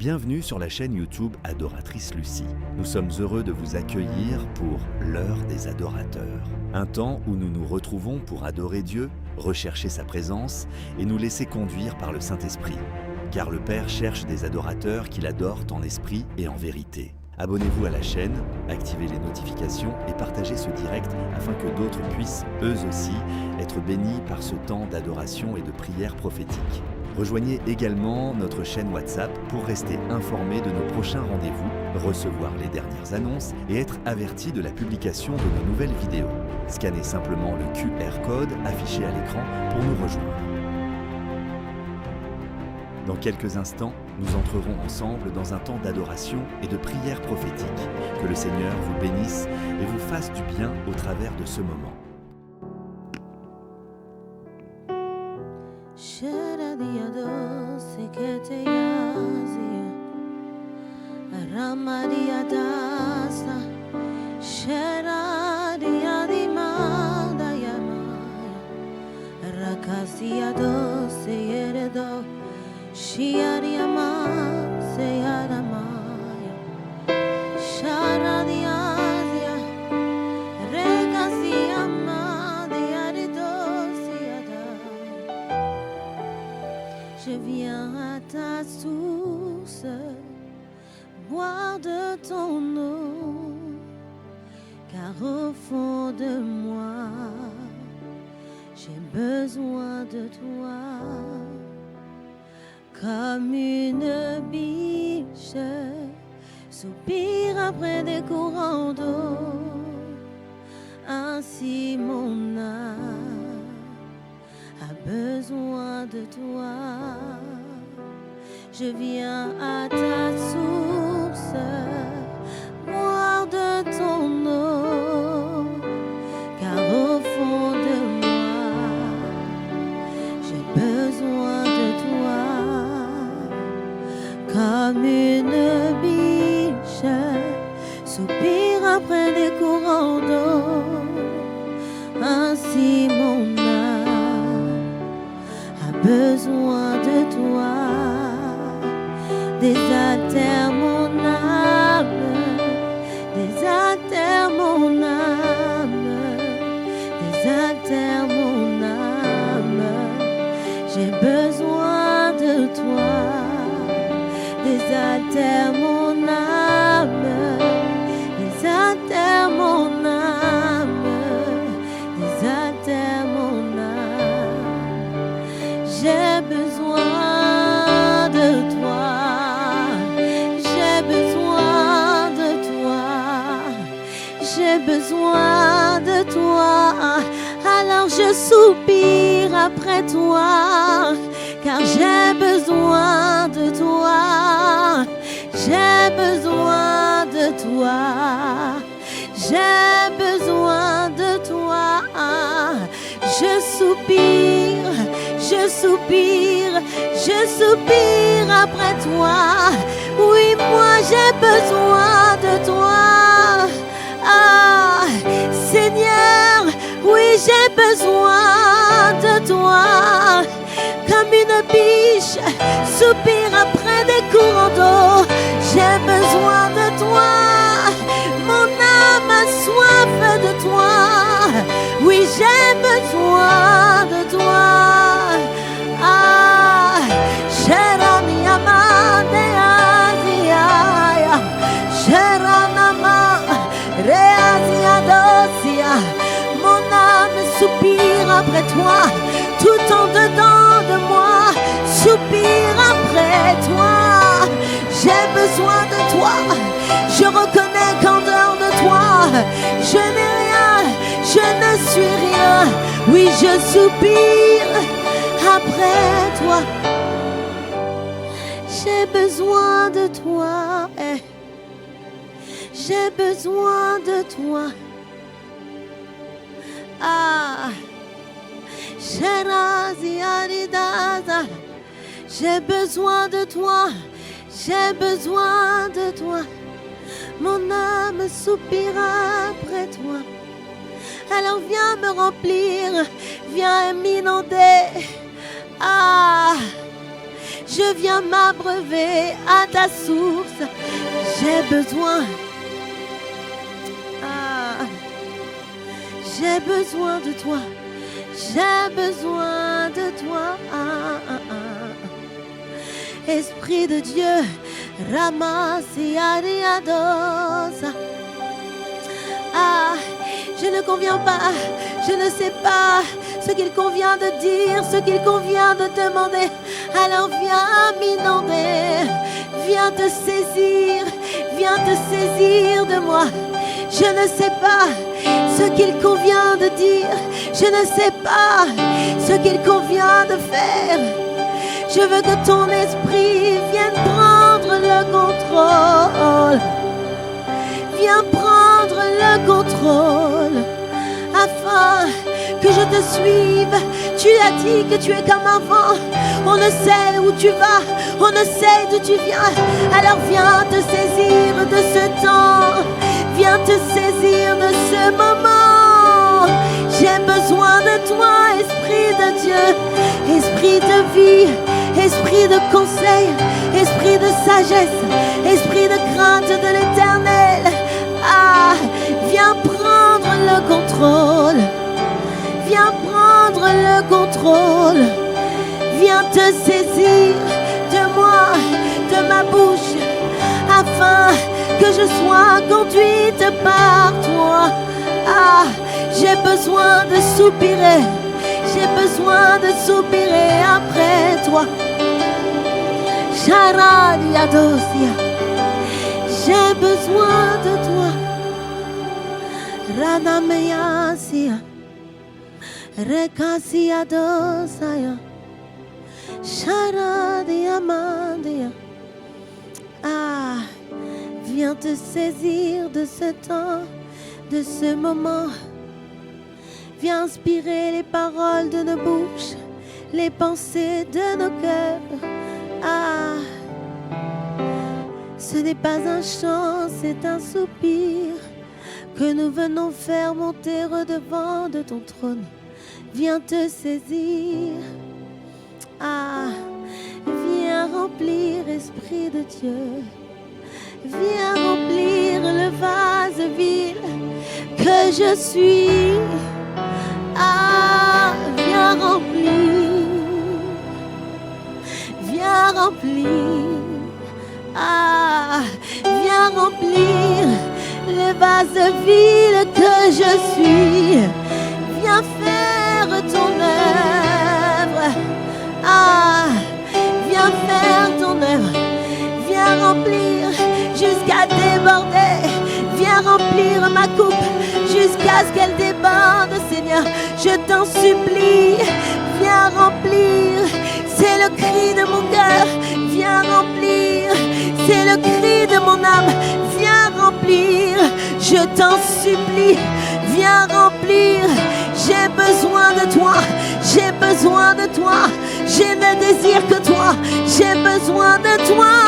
Bienvenue sur la chaîne YouTube Adoratrice Lucie. Nous sommes heureux de vous accueillir pour l'heure des adorateurs. Un temps où nous nous retrouvons pour adorer Dieu, rechercher sa présence et nous laisser conduire par le Saint-Esprit. Car le Père cherche des adorateurs qui l'adorent en esprit et en vérité. Abonnez-vous à la chaîne, activez les notifications et partagez ce direct afin que d'autres puissent, eux aussi, être bénis par ce temps d'adoration et de prière prophétique. Rejoignez également notre chaîne WhatsApp pour rester informé de nos prochains rendez-vous, recevoir les dernières annonces et être averti de la publication de nos nouvelles vidéos. Scannez simplement le QR code affiché à l'écran pour nous rejoindre. Dans quelques instants, nous entrerons ensemble dans un temps d'adoration et de prière prophétique. Que le Seigneur vous bénisse et vous fasse du bien au travers de ce moment. Je viens à ta source, boire de ton eau, car au fond de moi, j'ai besoin de toi. Comme une biche soupire après des courants d'eau, ainsi mon âme a besoin de toi. Je viens à ta source, boire de ton eau, car au fond de moi, j'ai besoin de toi. Comme une biche soupire après des courants d'eau, ainsi mon âme a besoin de toi. Désaltère mon âme, désaltère mon âme, désaltère mon âme. J'ai besoin de toi. Désaltère mon âme, désaltère mon âme, désaltère mon âme. J'ai besoin de toi, j'ai besoin de toi, j'ai besoin de toi. Alors je soupire après toi, car j'ai besoin de toi, j'ai besoin de toi, j'ai besoin de toi. Je soupire, je soupire, je soupire après toi. Oui, moi j'ai besoin de toi. Ah, Seigneur, oui, j'ai besoin de toi. Comme une biche soupire après des courants d'eau, j'ai besoin de toi. Mon âme a soif de toi. Oui, j'ai besoin de toi. Ah, Sherani Amande Asia, Sheranama Reasia Dosia. Mon âme soupire après toi. Tout en dedans de moi soupire après toi. J'ai besoin de toi. Je reconnais qu'en dehors de toi, je n'ai rien, je ne suis rien. Oui, je soupire après toi. J'ai besoin de toi. J'ai besoin de toi. Ah, j'ai besoin de toi, j'ai besoin de toi. Mon âme soupire après toi. Alors viens me remplir, viens m'inonder. Ah, Je viens m'abreuver à ta source. J'ai besoin. J'ai besoin de toi. J'ai besoin de toi. Esprit de Dieu, ramasse ariados. Je ne conviens pas, je ne sais pas ce qu'il convient de dire, ce qu'il convient de demander. Alors viens m'inonder, viens te saisir de moi. Je ne sais pas ce qu'il convient de dire, je ne sais pas ce qu'il convient de faire. Je veux que ton esprit vienne prendre le contrôle. Viens prendre le contrôle afin que je te suive. Tu as dit que tu es comme un vent. On ne sait où tu vas, on ne sait d'où tu viens. Alors viens te saisir de ce temps. Viens te saisir de ce moment. J'ai besoin de toi, Esprit de Dieu, Esprit de vie, Esprit de conseil, Esprit de sagesse, Esprit de crainte de l'Éternel. Viens prendre le contrôle. Viens prendre le contrôle. Viens te saisir de moi, de ma bouche, afin que je sois conduite par toi. J'ai besoin de soupirer. J'ai besoin de soupirer après toi. Charadiadosia. J'ai besoin de toi. Ranameyasia. Rekasiadosaya. Charadiamandia. Viens te saisir de ce temps, de ce moment. Viens inspirer les paroles de nos bouches, les pensées de nos cœurs. Ce n'est pas un chant, c'est un soupir que nous venons faire monter au-devant de ton trône. Viens te saisir. Viens remplir, Esprit de Dieu. Viens remplir le vase vide que je suis. Viens remplir. Viens remplir. Viens remplir le vase vide que je suis. Viens faire ton œuvre. Viens faire ton œuvre. Viens remplir jusqu'à déborder. Viens remplir ma coupe jusqu'à ce qu'elle déborde, Seigneur. Je t'en supplie. Viens remplir. C'est le cri de mon cœur. Viens remplir. C'est le cri de mon âme. Viens remplir. Je t'en supplie. Viens remplir. J'ai besoin de toi. J'ai besoin de toi. Je ne désire que toi. J'ai besoin de toi.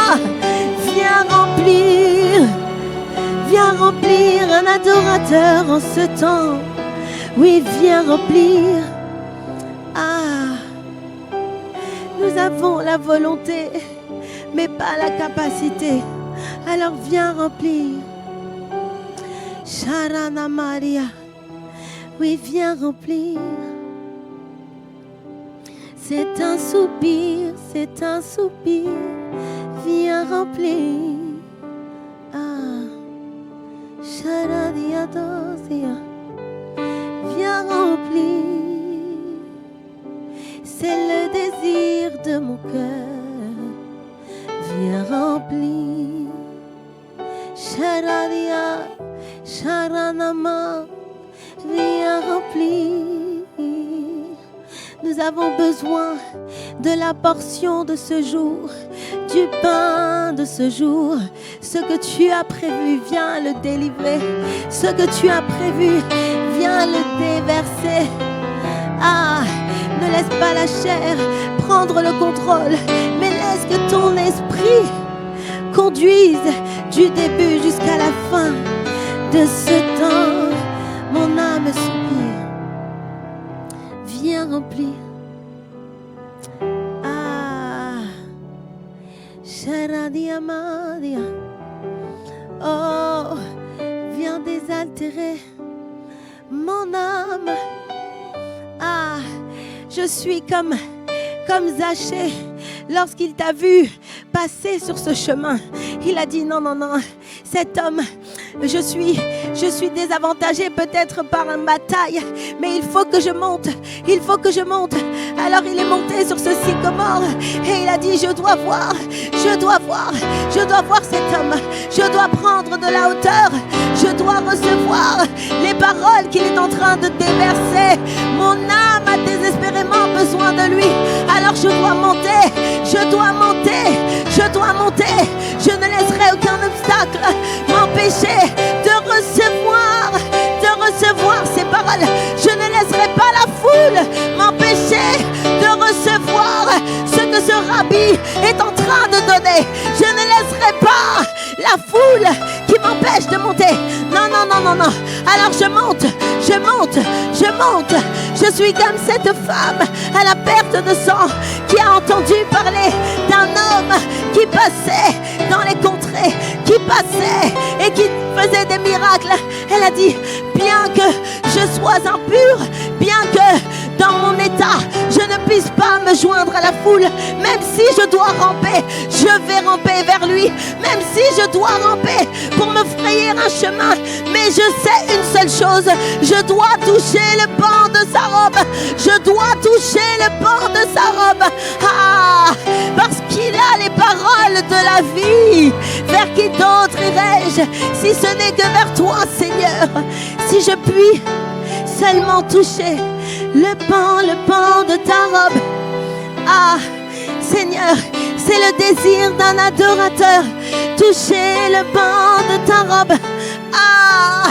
Viens remplir. Viens remplir un adorateur en ce temps. Oui, viens remplir. Nous avons la volonté, mais pas la capacité. Alors viens remplir. Sharana Maria. Oui, viens remplir. C'est un soupir, c'est un soupir. Viens remplir. Sharadiadosia. Viens remplir. C'est le désir de mon cœur. Viens remplir. Sharadia, Sharanama. Viens remplir. Nous avons besoin de la portion de ce jour, du pain de ce jour. Ce que tu as prévu, viens le délivrer. Ce que tu as prévu, viens le déverser. Ne laisse pas la chair prendre le contrôle, mais laisse que ton esprit conduise du début jusqu'à la fin de ce temps. Mon âme soupire. Viens remplir. Sharadiamadia. Oh, viens désaltérer mon âme. Ah, je suis comme Zachée. Lorsqu'il t'a vu passer sur ce chemin, il a dit non, non, non, cet homme, je suis désavantagé peut-être par ma taille, mais il faut que je monte, il faut que je monte. Alors il est monté sur ce sycomore et il a dit je dois voir cet homme, je dois prendre de la hauteur, je dois recevoir les paroles qu'il est en train de déverser. Mon âme a désespérément besoin de lui, alors je dois monter, je dois monter, je dois monter. Je ne laisserai aucun obstacle m'empêcher de recevoir ces paroles. Je ne laisserai pas la foule m'empêcher de recevoir ce que ce rabbi est en train de donner. Je ne laisserai pas la foule qui m'empêche de monter. Non, non, non, non, non. Alors je monte, je monte, je monte. Je suis comme cette femme à la perte de sang qui a entendu parler d'un homme qui passait dans les contrées, qui passait et qui faisait des miracles. Elle a dit, bien que je sois impure, bien que dans mon état, je ne puisse pas me joindre à la foule, même si je dois ramper, je vais ramper vers lui, même si je dois ramper pour me frayer un chemin. Mais je sais une seule chose, je dois toucher le pan de sa robe, je dois toucher le pan de sa robe. Ah, parce qu'il a les paroles de la vie. Vers qui d'autre irai-je si ce n'est que vers toi, Seigneur? Si je puis seulement toucher le pan de ta robe. Ah, Seigneur, c'est le désir d'un adorateur. Toucher le pan de ta robe. Ah,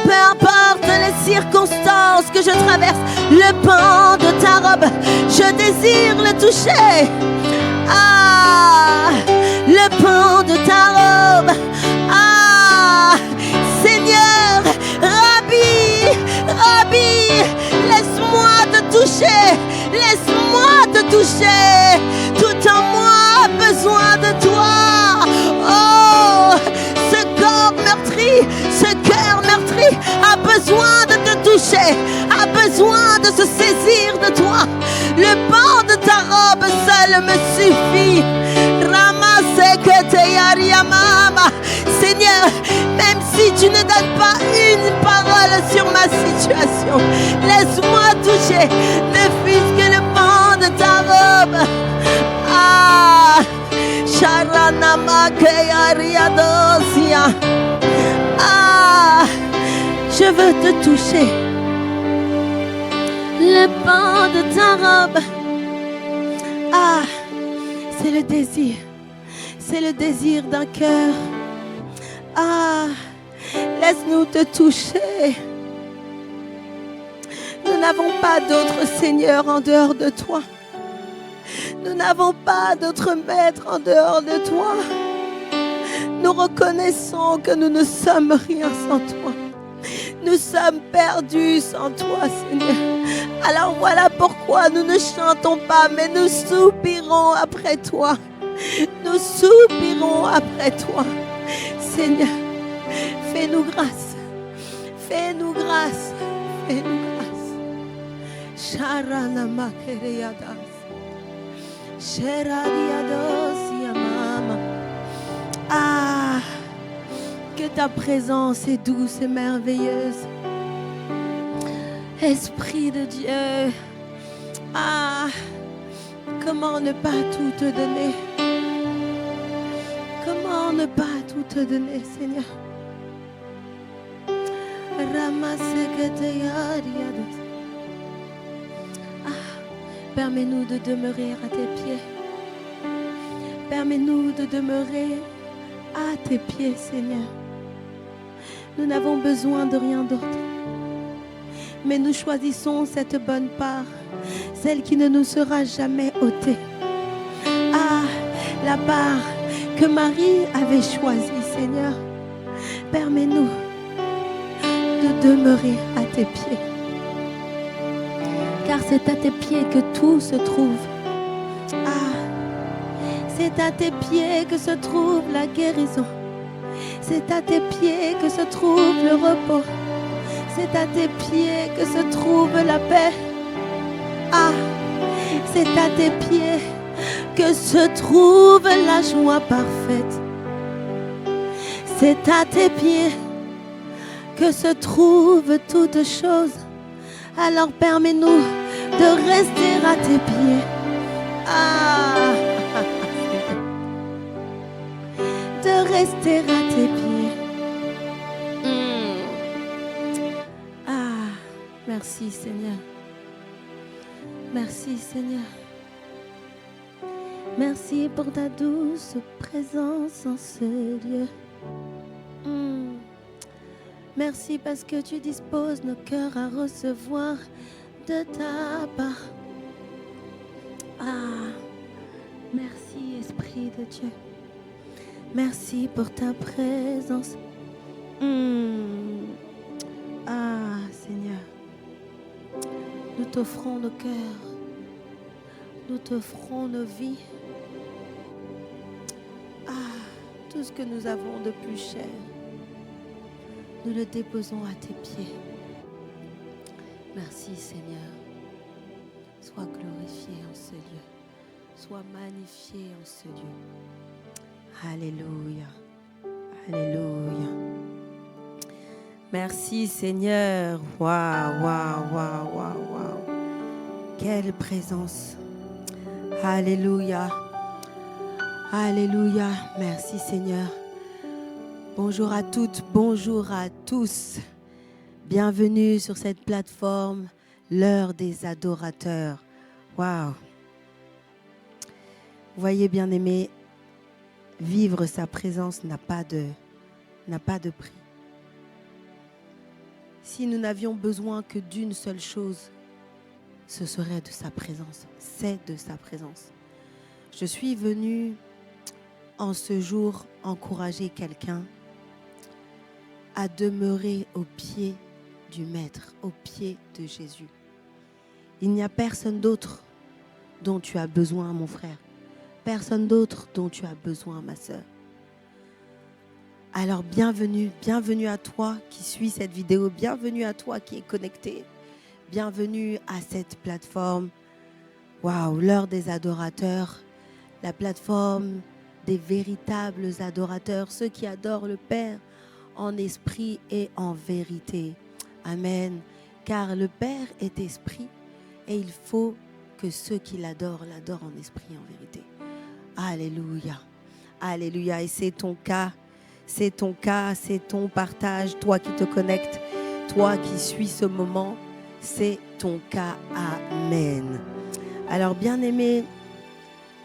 peu importe les circonstances que je traverse, le pan de ta robe, je désire le toucher. Ah, le pan de ta robe. Ah, Seigneur, Rabbi, laisse-moi te toucher, laisse-moi te toucher. Tout en moi a besoin de toi. Oh, ce corps meurtri, ce cœur meurtri a besoin de te toucher, a besoin de se saisir de toi. Le pan de ta robe seul me suffit. Seigneur, même si tu ne donnes pas une parole sur ma situation, laisse-moi toucher, ne fût-ce que le pan de ta robe. Ah, ah, je veux te toucher, le pan de ta robe. Ah, c'est le désir. C'est le désir d'un cœur. Ah, laisse-nous te toucher. Nous n'avons pas d'autre Seigneur en dehors de toi. Nous n'avons pas d'autre maître en dehors de toi. Nous reconnaissons que nous ne sommes rien sans toi. Nous sommes perdus sans toi, Seigneur. Alors voilà pourquoi nous ne chantons pas, mais nous soupirons après toi. Nous soupirons après toi. Seigneur, fais-nous grâce. Fais-nous grâce. Fais-nous grâce. Sharanama kereyadas. Sheradiados yamama. Ah, que ta présence est douce et merveilleuse. Esprit de Dieu. Ah, comment ne pas tout te donner? Comment ne pas tout te donner, Seigneur? Ah, permets-nous de demeurer à tes pieds. Permets-nous de demeurer à tes pieds, Seigneur. Nous n'avons besoin de rien d'autre. Mais nous choisissons cette bonne part, celle qui ne nous sera jamais ôtée. Ah, la part que Marie avait choisie, Seigneur. Permets-nous de demeurer à tes pieds. Car c'est à tes pieds que tout se trouve. Ah, C'est à tes pieds que se trouve la guérison. C'est à tes pieds que se trouve le repos. C'est à tes pieds que se trouve la paix. Ah, c'est à tes pieds que se trouve la joie parfaite. C'est à tes pieds que se trouve toute chose. Alors permets-nous de rester à tes pieds. Ah, de rester à tes pieds. Ah, merci Seigneur. Merci Seigneur. Merci pour ta douce présence en ce lieu. Merci parce que tu disposes nos cœurs à recevoir de ta part. Ah, merci Esprit de Dieu. Merci pour ta présence. Ah, Seigneur, nous t'offrons nos cœurs. Nous t'offrons nos vies. Ah, tout ce que nous avons de plus cher, nous le déposons à tes pieds. Merci Seigneur. Sois glorifié en ce lieu. Sois magnifié en ce lieu. Alléluia. Alléluia. Merci Seigneur. Waouh, waouh, waouh, waouh, waouh. Quelle présence. Alléluia. Alléluia. Merci Seigneur. Bonjour à toutes, bonjour à tous. Bienvenue sur cette plateforme, l'heure des adorateurs. Waouh. Vous voyez, bien-aimés, vivre sa présence n'a pas de prix. Si nous n'avions besoin que d'une seule chose, ce serait de sa présence. C'est de sa présence. Je suis venue en ce jour encourager quelqu'un à demeurer au pied du Maître, au pied de Jésus. Il n'y a personne d'autre dont tu as besoin, mon frère. Personne d'autre dont tu as besoin, ma sœur. Alors bienvenue, bienvenue à toi qui suis cette vidéo, bienvenue à toi qui est connecté, bienvenue à cette plateforme. Waouh, l'heure des adorateurs, la plateforme des véritables adorateurs, ceux qui adorent le Père en esprit et en vérité. Amen. Car le Père est esprit et il faut que ceux qui l'adorent en esprit et en vérité. Alléluia. Alléluia. Et c'est ton cas. C'est ton cas, c'est ton partage, toi qui te connectes, toi qui suis ce moment, c'est ton cas. Amen. Alors, bien-aimés,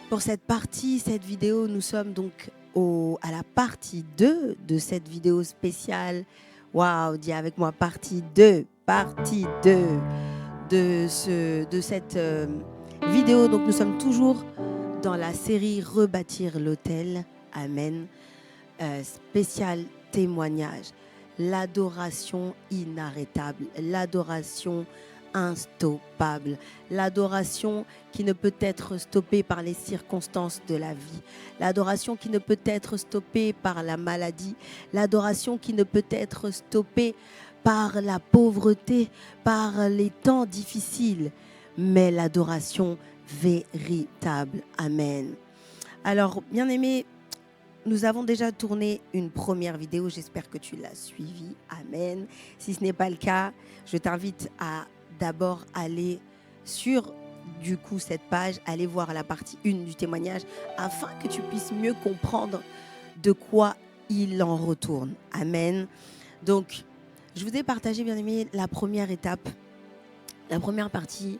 pour cette partie, cette vidéo, nous sommes donc à la partie 2 de cette vidéo spéciale. Waouh, dis avec moi, partie 2 de cette vidéo. Donc, nous sommes toujours dans la série Rebâtir l'autel. Amen. Spécial témoignage, l'adoration inarrêtable, l'adoration instoppable, l'adoration qui ne peut être stoppée par les circonstances de la vie, l'adoration qui ne peut être stoppée par la maladie, l'adoration qui ne peut être stoppée par la pauvreté, par les temps difficiles, mais l'adoration véritable. Amen. Alors, bien-aimés, nous avons déjà tourné une première vidéo, j'espère que tu l'as suivie, amen. Si ce n'est pas le cas, je t'invite à d'abord aller sur cette page, aller voir la partie 1 du témoignage, afin que tu puisses mieux comprendre de quoi il en retourne, amen. Donc, je vous ai partagé, bien aimé, la première étape, la première partie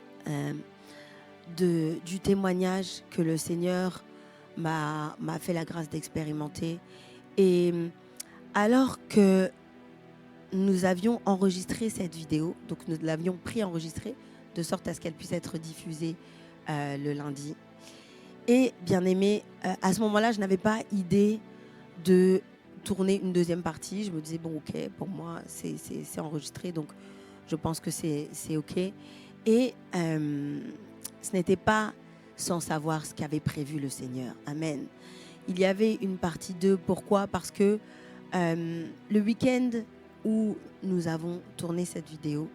du témoignage que le Seigneur m'a fait la grâce d'expérimenter. Et alors que nous avions enregistré cette vidéo, donc nous l'avions pré-enregistrée de sorte à ce qu'elle puisse être diffusée le lundi. Et bien aimé, à ce moment-là, je n'avais pas idée de tourner une deuxième partie. Je me disais, bon, ok, pour moi, c'est enregistré, donc je pense que c'est ok. Et ce n'était pas sans savoir ce qu'avait prévu le Seigneur. Amen. Il y avait une partie 2. Pourquoi ? Parce que le week-end où nous avons tourné cette vidéo,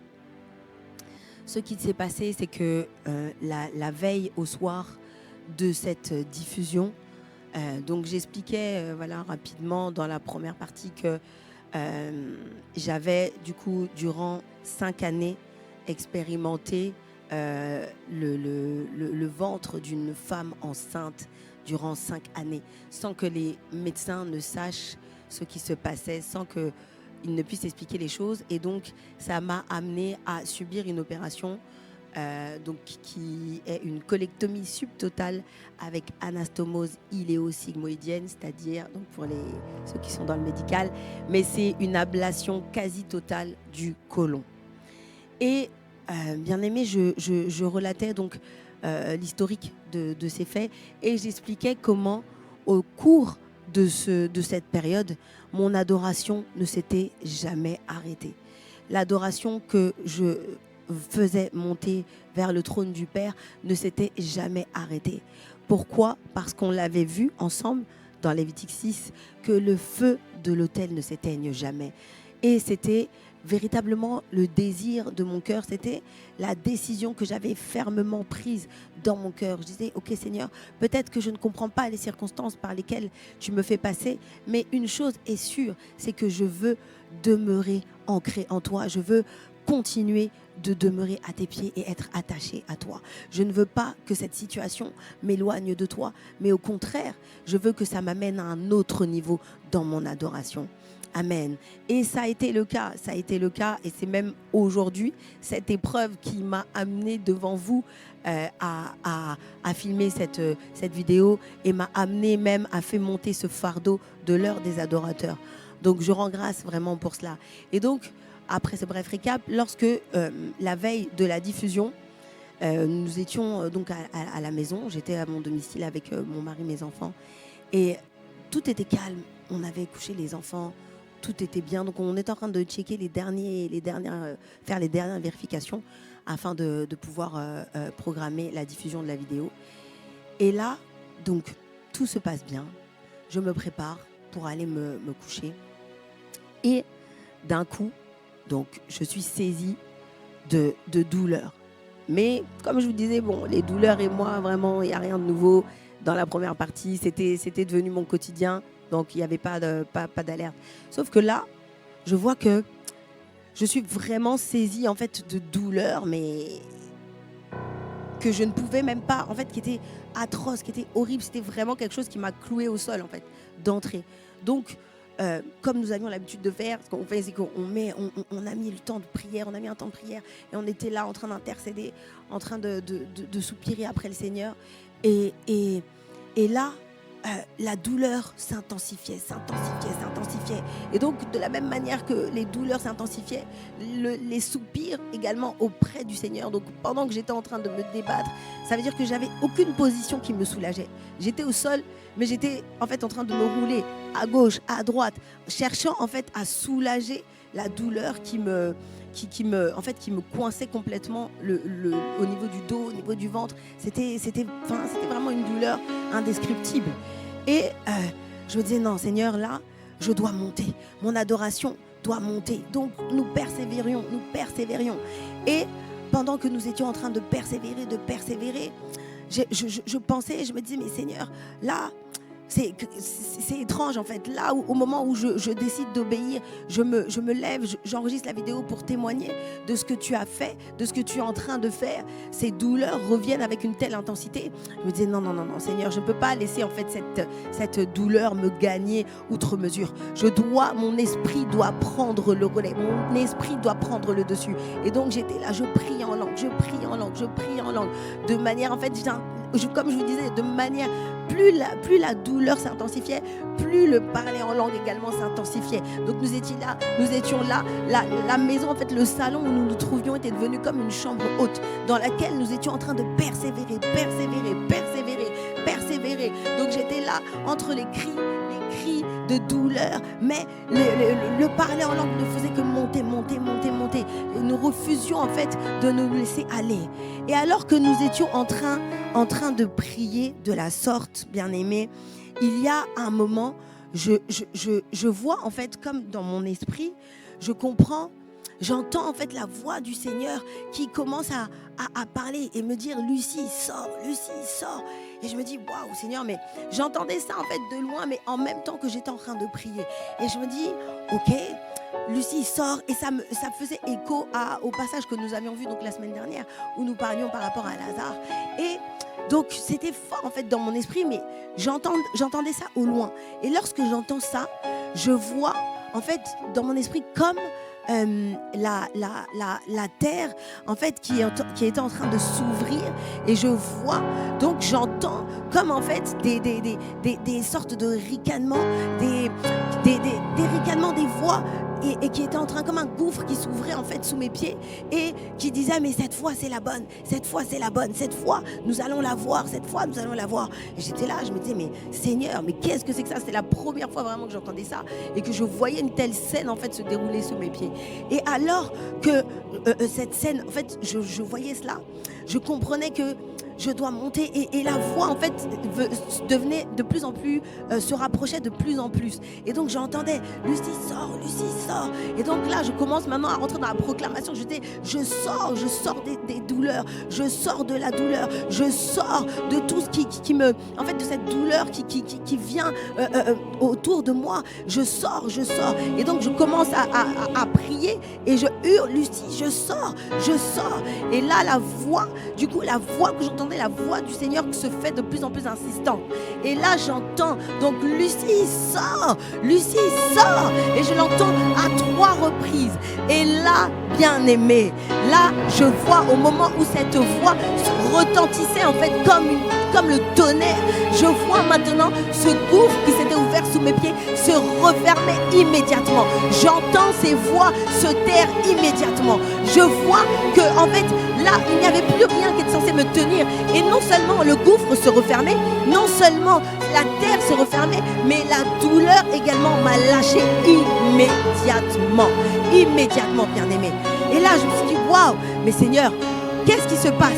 ce qui s'est passé, c'est que la veille au soir de cette diffusion, donc j'expliquais rapidement dans la première partie que j'avais du coup durant 5 années expérimenté le ventre d'une femme enceinte durant 5 années, sans que les médecins ne sachent ce qui se passait, sans qu'ils ne puissent expliquer les choses. Et donc, ça m'a amené à subir une opération qui est une colectomie subtotale avec anastomose iléo-sigmoïdienne, c'est-à-dire, donc pour ceux qui sont dans le médical, mais c'est une ablation quasi totale du côlon. Et bien aimé, je relatais donc l'historique de ces faits et j'expliquais comment, au cours de cette période, mon adoration ne s'était jamais arrêtée. L'adoration que je faisait monter vers le trône du Père ne s'était jamais arrêtée. Pourquoi ? Parce qu'on l'avait vu ensemble dans Lévitique 6 que le feu de l'autel ne s'éteigne jamais. Et c'était véritablement le désir de mon cœur, c'était la décision que j'avais fermement prise dans mon cœur. Je disais, ok Seigneur, peut-être que je ne comprends pas les circonstances par lesquelles tu me fais passer, mais une chose est sûre, c'est que je veux demeurer ancré en toi, je veux continuer de demeurer à tes pieds et être attaché à toi. Je ne veux pas que cette situation m'éloigne de toi, mais au contraire, je veux que ça m'amène à un autre niveau dans mon adoration. Amen. Et ça a été le cas, et c'est même aujourd'hui cette épreuve qui m'a amené devant vous à filmer cette vidéo et m'a amené même à faire monter ce fardeau de l'heure des adorateurs. Donc je rends grâce vraiment pour cela. Et donc, après ce bref récap, lorsque la veille de la diffusion, nous étions donc à la maison, j'étais à mon domicile avec mon mari, mes enfants, et tout était calme, on avait couché les enfants, tout était bien, donc on était en train de checker faire les dernières vérifications afin de pouvoir programmer la diffusion de la vidéo. Et là, donc, tout se passe bien. Je me prépare pour aller me coucher. Et d'un coup, donc, je suis saisie de douleur. Mais comme je vous disais, bon, les douleurs et moi, vraiment, il n'y a rien de nouveau. Dans la première partie, c'était devenu mon quotidien. Donc, il n'y avait pas d'alerte. Sauf que là, je vois que je suis vraiment saisie en fait, de douleur, mais que je ne pouvais même pas, en fait, qui était atroce, qui était horrible. C'était vraiment quelque chose qui m'a clouée au sol, en fait, d'entrée. Donc, comme nous avions l'habitude de faire, ce qu'on fait, c'est qu'on a mis le temps de prière, on a mis un temps de prière, et on était là en train d'intercéder, en train de soupirer après le Seigneur. Et là, la douleur s'intensifiait. Et donc, de la même manière que les douleurs s'intensifiaient, les soupirs également auprès du Seigneur. Donc, pendant que j'étais en train de me débattre, ça veut dire que j'avais aucune position qui me soulageait. J'étais au sol, mais j'étais en fait en train de me rouler à gauche, à droite, cherchant en fait à soulager la douleur qui me coinçait complètement au niveau du dos, au niveau du ventre. C'était vraiment une douleur indescriptible. Et je me disais, non Seigneur, là, je dois monter. Mon adoration doit monter. Donc, nous persévérions. Et pendant que nous étions en train de persévérer, je pensais, je me disais, mais Seigneur, là, c'est étrange en fait. Là, au moment où je décide d'obéir, je me lève, j'enregistre la vidéo pour témoigner de ce que tu as fait, de ce que tu es en train de faire. Ces douleurs reviennent avec une telle intensité. Je me disais non, Seigneur, je ne peux pas laisser en fait cette douleur me gagner outre mesure. Mon esprit doit prendre le relais, mon esprit doit prendre le dessus. Et donc j'étais là, je prie en langue, de manière en fait, comme je vous disais, de manière plus la douleur s'intensifiait, plus le parler en langue également s'intensifiait. Donc nous étions là, la maison, en fait, le salon où nous nous trouvions était devenu comme une chambre haute dans laquelle nous étions en train de persévérer. Donc j'étais là entre les cris de douleur. Mais le parler en langue ne faisait que monter. Et nous refusions en fait de nous laisser aller. Et alors que nous étions en train de prier de la sorte, bien-aimés, il y a un moment, je vois en fait comme dans mon esprit, je comprends, j'entends en fait la voix du Seigneur qui commence à parler et me dire Lucie, sors. Et je me dis waouh Seigneur, mais j'entendais ça en fait de loin, mais en même temps que j'étais en train de prier. Et je me dis ok, Lucie sort, et ça faisait écho au passage que nous avions vu donc la semaine dernière où nous parlions par rapport à Lazare. Et donc c'était fort en fait dans mon esprit, mais j'entendais ça au loin. Et lorsque j'entends ça, je vois en fait dans mon esprit comme la terre en fait qui était en train de s'ouvrir, et je vois, donc j'entends comme en fait des sortes de ricanements, des ricanements, des voix, et qui était en train comme un gouffre qui s'ouvrait en fait sous mes pieds et qui disait mais cette fois c'est la bonne, cette fois nous allons la voir, et j'étais là, je me disais mais Seigneur, mais qu'est-ce que c'est que ça? C'était la première fois vraiment que j'entendais ça et que je voyais une telle scène en fait se dérouler sous mes pieds. Et alors que cette scène, en fait je voyais cela, je comprenais que je dois monter, et la voix en fait devenait de plus en plus, se rapprochait de plus en plus, et donc j'entendais Lucie sort, et donc là je commence maintenant à rentrer dans la proclamation. Je sors des douleurs, je sors de la douleur, je sors de tout ce qui me, en fait de cette douleur qui vient autour de moi, je sors, et donc je commence à prier et je hurle Lucie, je sors, et là la voix que j'entendais, la voix du Seigneur qui se fait de plus en plus insistante. Et là j'entends donc Lucie sort, et je l'entends à 3 reprises. Et là, bien aimé, là je vois au moment où cette voix retentissait en fait comme le tonnerre, je vois maintenant ce gouffre qui s'était ouvert sous mes pieds se refermer immédiatement. J'entends ces voix se taire immédiatement. Je vois que en fait là il n'y avait plus rien qui était censé me tenir, et non seulement le gouffre se refermait, non seulement la terre se refermait, mais la douleur également m'a lâché immédiatement, bien aimé. Et là je me suis dit waouh, mais Seigneur, qu'est-ce qui se passe?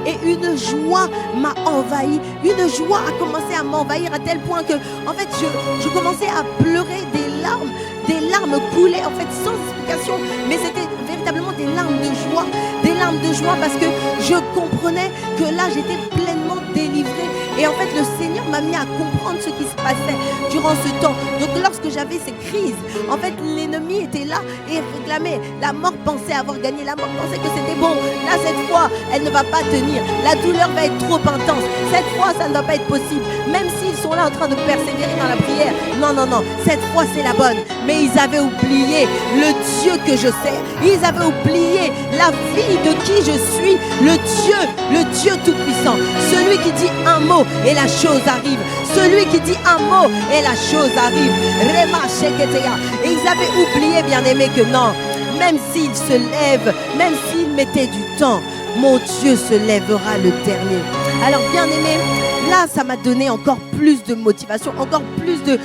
Et une joie m'a envahi, une joie a commencé à m'envahir à tel point que en fait je commençais à pleurer, des larmes coulaient en fait sans explication, mais c'était véritablement des larmes de joie parce que je comprenais que là j'étais pleinement délivrée. Et en fait le Seigneur m'a mis à comprendre ce qui se passait durant ce temps. Donc lorsque j'avais ces crises, en fait l'ennemi était là et réclamait. La mort pensait avoir gagné, la mort pensait que c'était bon. Là cette fois elle ne va pas tenir, la douleur va être trop intense, cette fois ça ne va pas être possible. Même s'ils sont là en train de persévérer dans la prière, non, cette fois c'est la bonne. Mais ils avaient oublié le Dieu que je sers, ils avaient oublié la fille de qui je suis, le Dieu tout-puissant, celui qui dit un mot et la chose arrive, celui qui dit un mot et la chose arrive. Et ils avaient oublié, bien aimé, que non, même s'il se lève, même s'il mettait du temps, mon Dieu se lèvera le dernier. Alors bien aimé, là ça m'a donné encore plus de motivation, encore plus de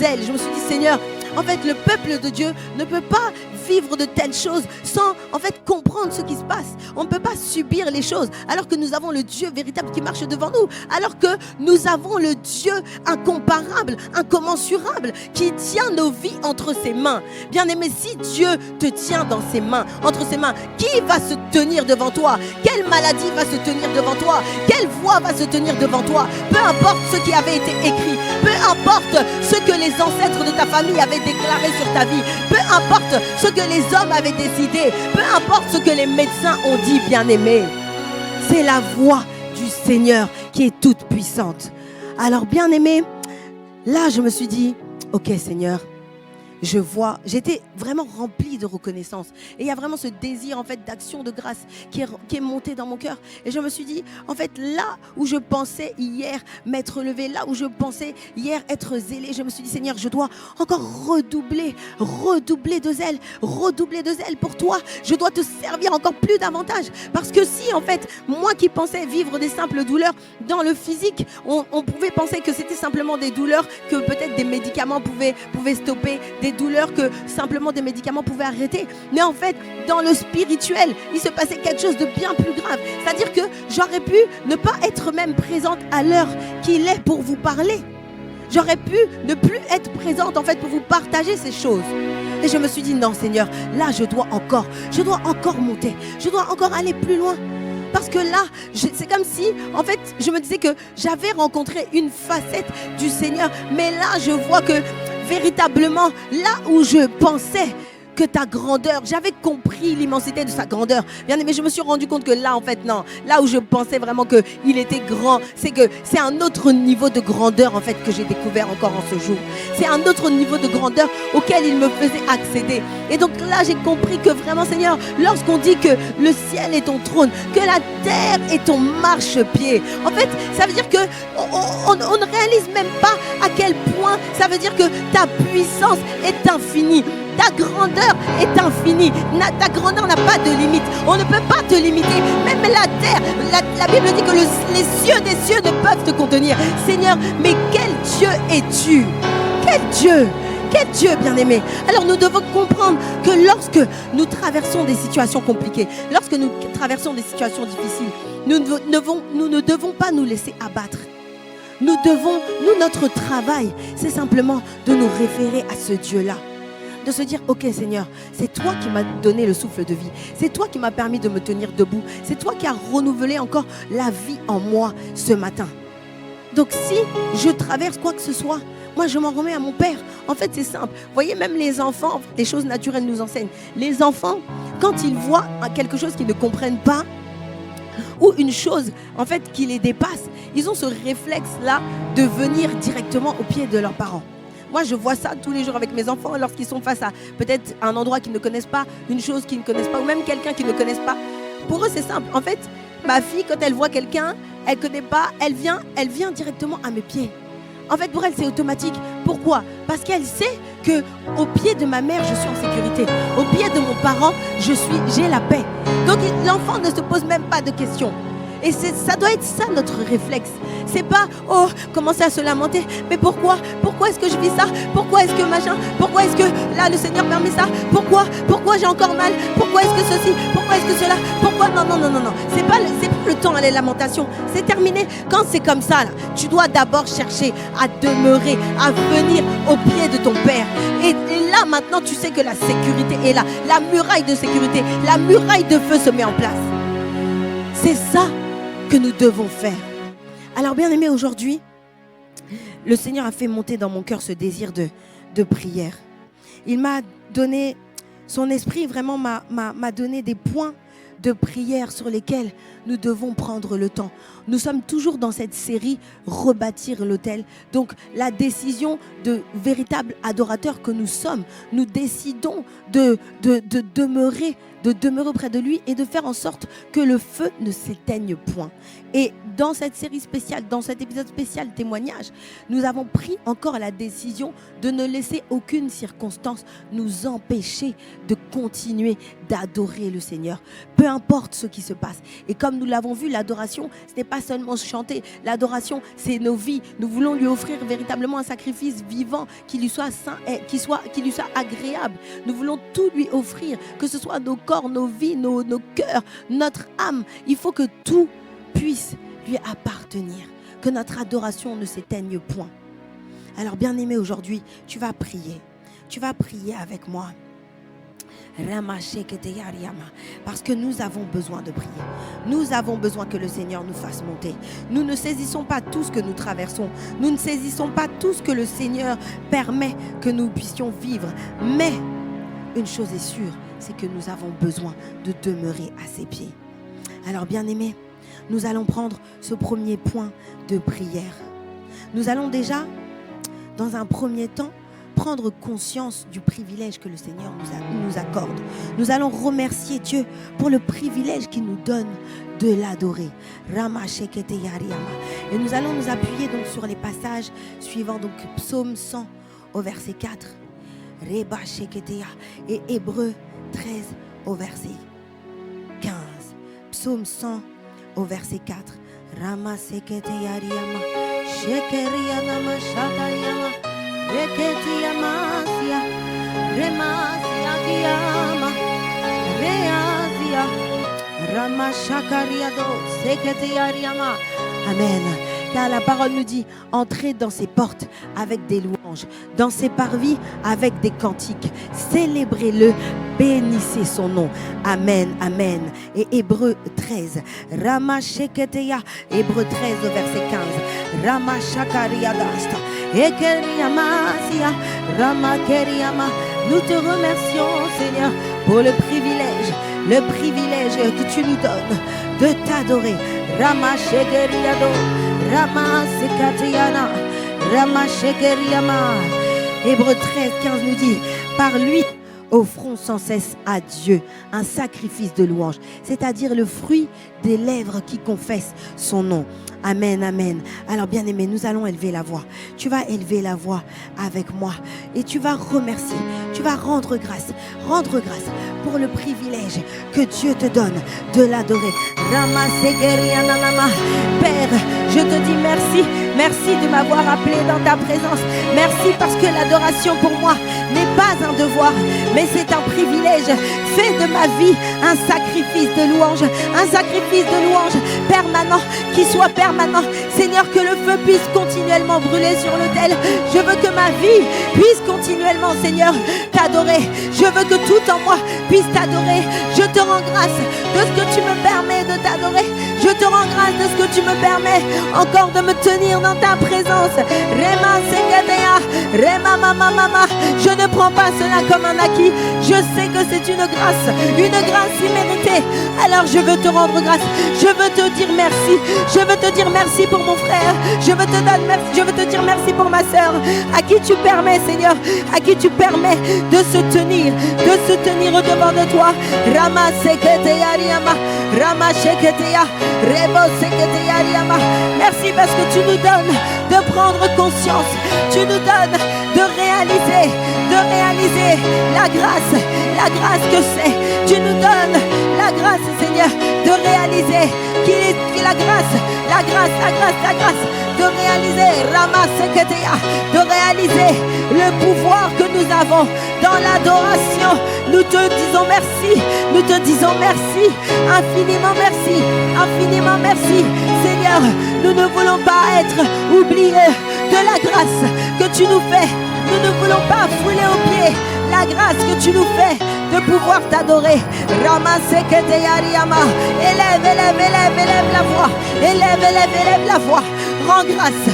zèle. Je me suis dit Seigneur, en fait le peuple de Dieu ne peut pas vivre de telles choses sans en fait comprendre ce qui se passe. On ne peut pas subir les choses alors que nous avons le Dieu véritable qui marche devant nous, alors que nous avons le Dieu incomparable, incommensurable, qui tient nos vies entre ses mains. Bien aimé, si Dieu te tient dans ses mains, entre ses mains, qui va se tenir devant toi? Quelle maladie va se tenir devant toi? Quelle voix va se tenir devant toi? Peu importe ce qui avait été écrit, peu importe ce que les ancêtres de ta famille avaient déclaré sur ta vie, peu importe ce que les hommes avaient décidé, peu importe ce que les médecins ont dit, bien aimé, c'est la voix du Seigneur qui est toute puissante. Alors bien aimé, là je me suis dit ok Seigneur, j'étais vraiment remplie de reconnaissance. Et il y a vraiment ce désir en fait d'action de grâce qui est monté dans mon cœur. Et je me suis dit, en fait, là où je pensais hier m'être levée, là où je pensais hier être zélée, je me suis dit, Seigneur, je dois encore redoubler de zèle pour toi. Je dois te servir encore plus davantage. Parce que si, en fait, moi qui pensais vivre des simples douleurs dans le physique, on pouvait penser que c'était simplement des douleurs que peut-être des médicaments pouvaient stopper, des douleurs que simplement des médicaments pouvaient arrêter. Mais en fait, dans le spirituel, il se passait quelque chose de bien plus grave. C'est-à-dire que j'aurais pu ne pas être même présente à l'heure qu'il est pour vous parler. J'aurais pu ne plus être présente en fait pour vous partager ces choses. Et je me suis dit, non Seigneur, là je dois encore monter. Je dois encore aller plus loin. Parce que là, c'est comme si, en fait, je me disais que j'avais rencontré une facette du Seigneur. Mais là, je vois que véritablement, là où je pensais que ta grandeur, j'avais compris l'immensité de sa grandeur. Bien aimé, je me suis rendu compte que là, en fait, non. Là où je pensais vraiment qu'il était grand, c'est un autre niveau de grandeur, en fait, que j'ai découvert encore en ce jour. C'est un autre niveau de grandeur auquel il me faisait accéder. Et donc là, j'ai compris que vraiment, Seigneur, lorsqu'on dit que le ciel est ton trône, que la terre est ton marchepied, en fait, ça veut dire que on ne réalise même pas à quel point ça veut dire que ta puissance est infinie. Ta grandeur est infinie. Ta grandeur n'a pas de limite. On ne peut pas te limiter. Même la terre, la Bible dit que les cieux des cieux ne peuvent te contenir. Seigneur, mais quel Dieu es-tu? Quel Dieu! Quel Dieu bien-aimé! Alors nous devons comprendre que lorsque nous traversons des situations compliquées, lorsque nous traversons des situations difficiles, nous ne devons pas nous laisser abattre. Notre travail, c'est simplement de nous référer à ce Dieu-là. De se dire, ok Seigneur, c'est toi qui m'as donné le souffle de vie. C'est toi qui m'as permis de me tenir debout. C'est toi qui as renouvelé encore la vie en moi ce matin. Donc si je traverse quoi que ce soit, moi je m'en remets à mon Père. En fait c'est simple. Vous voyez, même les enfants, les choses naturelles nous enseignent. Les enfants, quand ils voient quelque chose qu'ils ne comprennent pas, ou une chose en fait qui les dépasse, ils ont ce réflexe-là de venir directement au pied de leurs parents. Moi, je vois ça tous les jours avec mes enfants lorsqu'ils sont face à peut-être un endroit qu'ils ne connaissent pas, une chose qu'ils ne connaissent pas, ou même quelqu'un qu'ils ne connaissent pas. Pour eux, c'est simple. En fait, ma fille, quand elle voit quelqu'un, elle ne connaît pas, elle vient directement à mes pieds. En fait, pour elle, c'est automatique. Pourquoi? Parce qu'elle sait qu'au pied de ma mère, je suis en sécurité. Au pied de mon parent, j'ai la paix. Donc, l'enfant ne se pose même pas de questions. Et ça doit être ça notre réflexe. C'est pas, oh, commencer à se lamenter. Mais pourquoi est-ce que je vis ça? Pourquoi est-ce que machin? Pourquoi est-ce que là le Seigneur permet ça? Pourquoi j'ai encore mal? Pourquoi est-ce que ceci? Pourquoi est-ce que cela? Pourquoi? Non. C'est pas le temps à les lamentations. C'est terminé. Quand c'est comme ça, là, tu dois d'abord chercher à demeurer, à venir au pied de ton Père. Et là, maintenant, tu sais que la sécurité est là. La muraille de sécurité, la muraille de feu se met en place. C'est ça que nous devons faire. Alors bien aimé, aujourd'hui, le Seigneur a fait monter dans mon cœur ce désir de prière. Il m'a donné, son esprit vraiment m'a donné des points de prière sur lesquels nous devons prendre le temps. Nous sommes toujours dans cette série Rebâtir l'autel. Donc la décision de véritables adorateurs que nous sommes, nous décidons de demeurer auprès de lui et de faire en sorte que le feu ne s'éteigne point. Et dans cette série spéciale, dans cet épisode spécial témoignage, nous avons pris encore la décision de ne laisser aucune circonstance nous empêcher de continuer d'adorer le Seigneur. Peu importe ce qui se passe. Et comme nous l'avons vu, l'adoration, ce n'est pas seulement chanter. L'adoration, c'est nos vies. Nous voulons lui offrir véritablement un sacrifice vivant qui lui soit saint et qui lui soit agréable. Nous voulons tout lui offrir, que ce soit nos corps, nos vies, nos cœurs, notre âme. Il faut que tout puisse lui appartenir, que notre adoration ne s'éteigne point. Alors bien aimé, aujourd'hui, tu vas prier avec moi. Parce que nous avons besoin de prier. Nous avons besoin que le Seigneur nous fasse monter. Nous ne saisissons pas tout ce que nous traversons. Nous ne saisissons pas tout ce que le Seigneur permet que nous puissions vivre. Mais une chose est sûre, c'est que nous avons besoin de demeurer à ses pieds. Alors bien aimés, nous allons prendre ce premier point de prière. Nous allons déjà, dans un premier temps, prendre conscience du privilège que le Seigneur nous accorde. Nous allons remercier Dieu pour le privilège qu'il nous donne de l'adorer. Rama Shekete Yariama. Et nous allons nous appuyer donc sur les passages suivants, donc Psaume 100 au verset 4, Reba Sheketeya, et Hébreux 13 au verset 15. Psaume 100 au verset 4. Rama Sekete Yariama, Shekerianama Shakayama, Reketiyama Sia, Remasia Kiyama, Reasia, Rama Shakariado, Sekete Yariama. Amen. Car la parole nous dit, entrez dans ses portes avec des louanges, dans ses parvis avec des cantiques. Célébrez-le, bénissez son nom. Amen, amen. Et Hébreux 13, Rama Sheketeya, Hébreux 13 au verset 15. Rama Shakaria Dasta, Ekeriamasia, Rama Keriama. Nous te remercions, Seigneur, pour le privilège que tu nous donnes de t'adorer. Rama Shekeriado, Rama Sekatiana, Rama Shekeriama. Hébreux 13, 15 nous dit, par lui, offrons sans cesse à Dieu un sacrifice de louange, c'est-à-dire le fruit des lèvres qui confessent son nom. Amen, amen. Alors bien aimé, nous allons élever la voix. Tu vas élever la voix avec moi et tu vas remercier, tu vas rendre grâce pour le privilège que Dieu te donne de l'adorer. Père, je te dis merci de m'avoir appelé dans ta présence. Merci parce que l'adoration pour moi n'est pas un devoir, mais c'est un privilège. Fais de ma vie un sacrifice de louange permanent, qui soit permanent. Seigneur, que le feu puisse continuellement brûler sur l'autel. Je veux que ma vie puisse continuellement, Seigneur, t'adorer. Je veux que tout en moi puisse t'adorer. Je te rends grâce de ce que tu me permets de t'adorer. Je te rends grâce de ce que tu me permets encore de me tenir dans ta présence. Rema Sekadea, Rema Mama Mama. Je ne prends pas cela comme un acquis. Je sais que c'est une grâce imméritée. Alors je veux te rendre grâce. Je veux te dire merci. Je veux te dire merci pour mon frère. Je veux te dire merci pour ma sœur, à qui tu permets, Seigneur, à qui tu permets de se tenir au devant de toi. Rama Seketeya Riama, Rama Sheketeya, Rebo Seketeya Riama. Merci parce que tu nous donnes de prendre conscience. Tu nous donnes de réaliser la grâce que c'est. Tu nous donnes la grâce, Seigneur, de réaliser qu'il est la grâce, de réaliser Rama Seketeya, de réaliser le pouvoir que nous avons dans l'adoration. Nous te disons merci, infiniment merci. Seigneur, nous ne voulons pas être oubliés de la grâce que tu nous fais. Nous ne voulons pas fouler aux pieds la grâce que tu nous fais de pouvoir t'adorer. Rama Seketeya Riama. Élève la voix. Élève la voix. Rends grâce.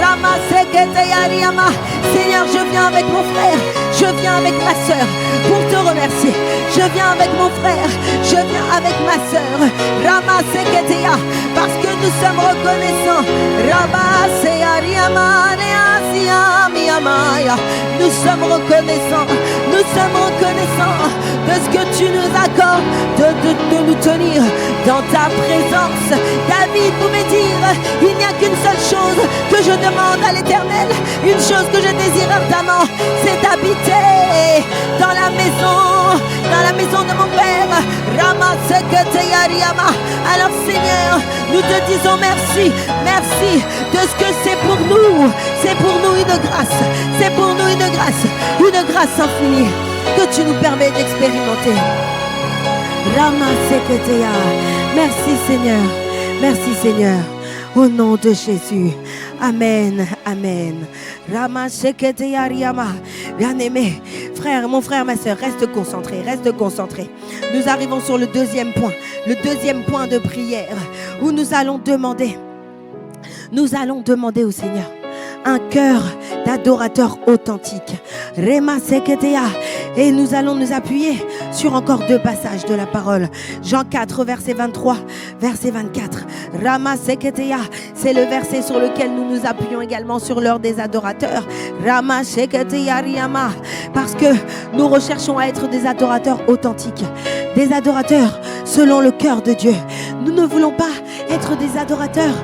Rama Seketeya Riama. Seigneur, je viens avec mon frère, je viens avec ma sœur pour te remercier. Je viens avec mon frère, je viens avec ma sœur. Rama Seketeya, parce que nous sommes reconnaissants. Rama Seya Riama Neasia Miamaya. Nous sommes reconnaissants de ce que tu nous accordes, de nous tenir dans ta présence. David pouvait dire, il n'y a qu'une seule chose que je demande à l'Éternel, une chose que je désire ardemment, c'est d'habiter dans la maison de mon Père. Rama Seketeya Riama. Alors Seigneur, nous te disons merci de ce que c'est pour nous une grâce infinie que tu nous permets d'expérimenter. Rama Seketeya. Merci Seigneur, au nom de Jésus. Amen. Rama Seketeya Riama. Bien-aimé, mon frère, ma soeur, reste concentré. Nous arrivons sur le deuxième point de prière, où nous allons demander au Seigneur un cœur d'adorateur authentique. Rema Seketeya. Et nous allons nous appuyer sur encore deux passages de la parole. Jean 4, verset 23, verset 24. Rama Seketeya. C'est le verset sur lequel nous nous appuyons également sur l'heure des adorateurs. Rama Seketeya Riyama. Parce que nous recherchons à être des adorateurs authentiques, des adorateurs selon le cœur de Dieu. Nous ne voulons pas être des adorateurs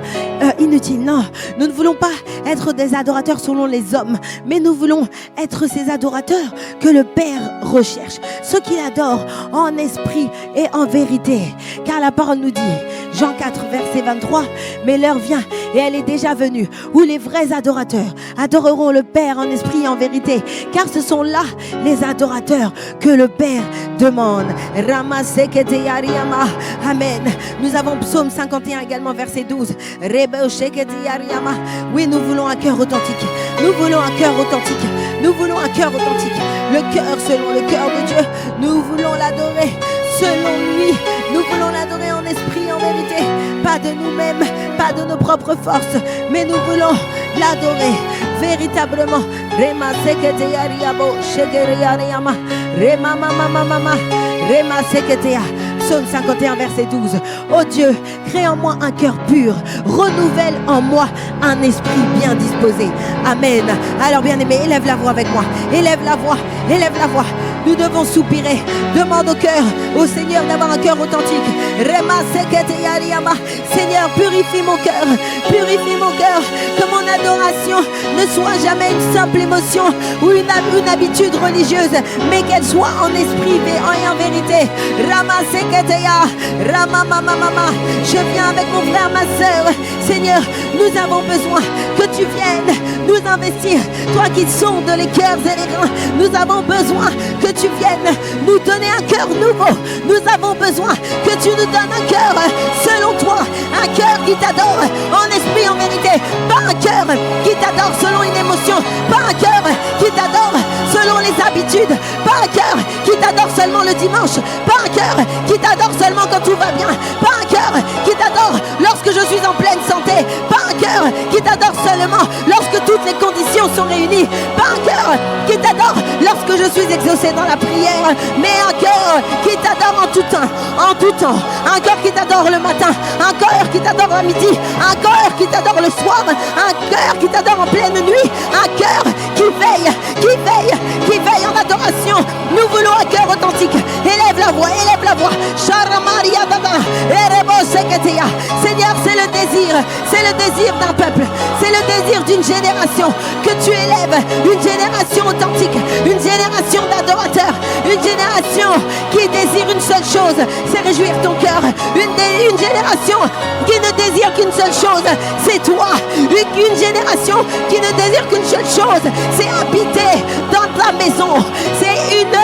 inutiles, non. Nous ne voulons pas être des adorateurs selon les hommes, mais nous voulons être ces adorateurs que le Père recherche, ceux qui adorent en esprit et en vérité. Car la parole nous dit, Jean 4, verset 23, mais l'heure vient et elle est déjà venue où les vrais adorateurs adoreront le Père en esprit et en vérité, car ce sont là les adorateurs que le Père demande. Rama Seketeya Riyama. Amen. Nous avons Psaume 51 également, verset 12. Rebe Seketeya Riyama. Oui, nous voulons un cœur authentique. Nous voulons un cœur authentique. Nous voulons un cœur authentique. Le cœur selon le cœur de Dieu. Nous voulons l'adorer selon lui. Nous voulons l'adorer en esprit et en vérité. Pas de nous-mêmes, pas de nos propres forces, mais nous voulons l'adorer véritablement. Rema Seketeya Riyabo Shekereya Riyama. Rema Mama Mama. Rema Seketeya. Psaume 51, verset 12. Oh Dieu, crée en moi un cœur pur, renouvelle en moi un esprit bien disposé. Amen. Alors bien-aimé, élève la voix avec moi. Élève la voix, élève la voix. Nous devons soupirer. Demande au cœur, au Seigneur d'avoir un cœur authentique. Rema Seketeya Riyama. Seigneur, purifie mon cœur. Purifie mon cœur. Que mon adoration ne soit jamais une simple émotion ou une habitude religieuse, mais qu'elle soit en esprit et en vérité. Rama Seketeya. Rama Mama Mama. Je viens avec mon frère, ma sœur. Seigneur, nous avons besoin que tu viennes nous investir. Toi qui sondes les cœurs et les reins, nous avons besoin que tu viennes nous donner un cœur nouveau. Nous avons besoin que tu nous donnes un cœur selon toi, un cœur qui t'adore en esprit, en vérité, pas un cœur qui t'adore selon une émotion, pas un cœur qui t'adore selon les habitudes, pas un cœur qui t'adore seulement le dimanche, pas un cœur qui t'adore seulement quand tout va bien, pas un cœur qui t'adore lorsque je suis en pleine santé, pas un cœur qui t'adore seulement lorsque toutes les conditions sont réunies, pas un cœur qui t'adore lorsque je suis exaucé dans la prière, mais un cœur qui t'adore en tout temps, un cœur qui t'adore le matin, un cœur qui t'adore à midi, un cœur qui t'adore le soir, un cœur qui t'adore en pleine nuit, un cœur qui veille en adoration. Nous voulons un cœur authentique. Élève la voix, élève la voix. Seigneur, c'est le désir d'un peuple, c'est le désir d'une génération que tu élèves, une génération authentique, une génération d'adorateurs, une génération qui désire une seule chose, c'est réjouir ton cœur, une génération qui ne désire qu'une seule chose, c'est toi, une génération qui ne désire qu'une seule chose, c'est habiter dans ta maison, c'est une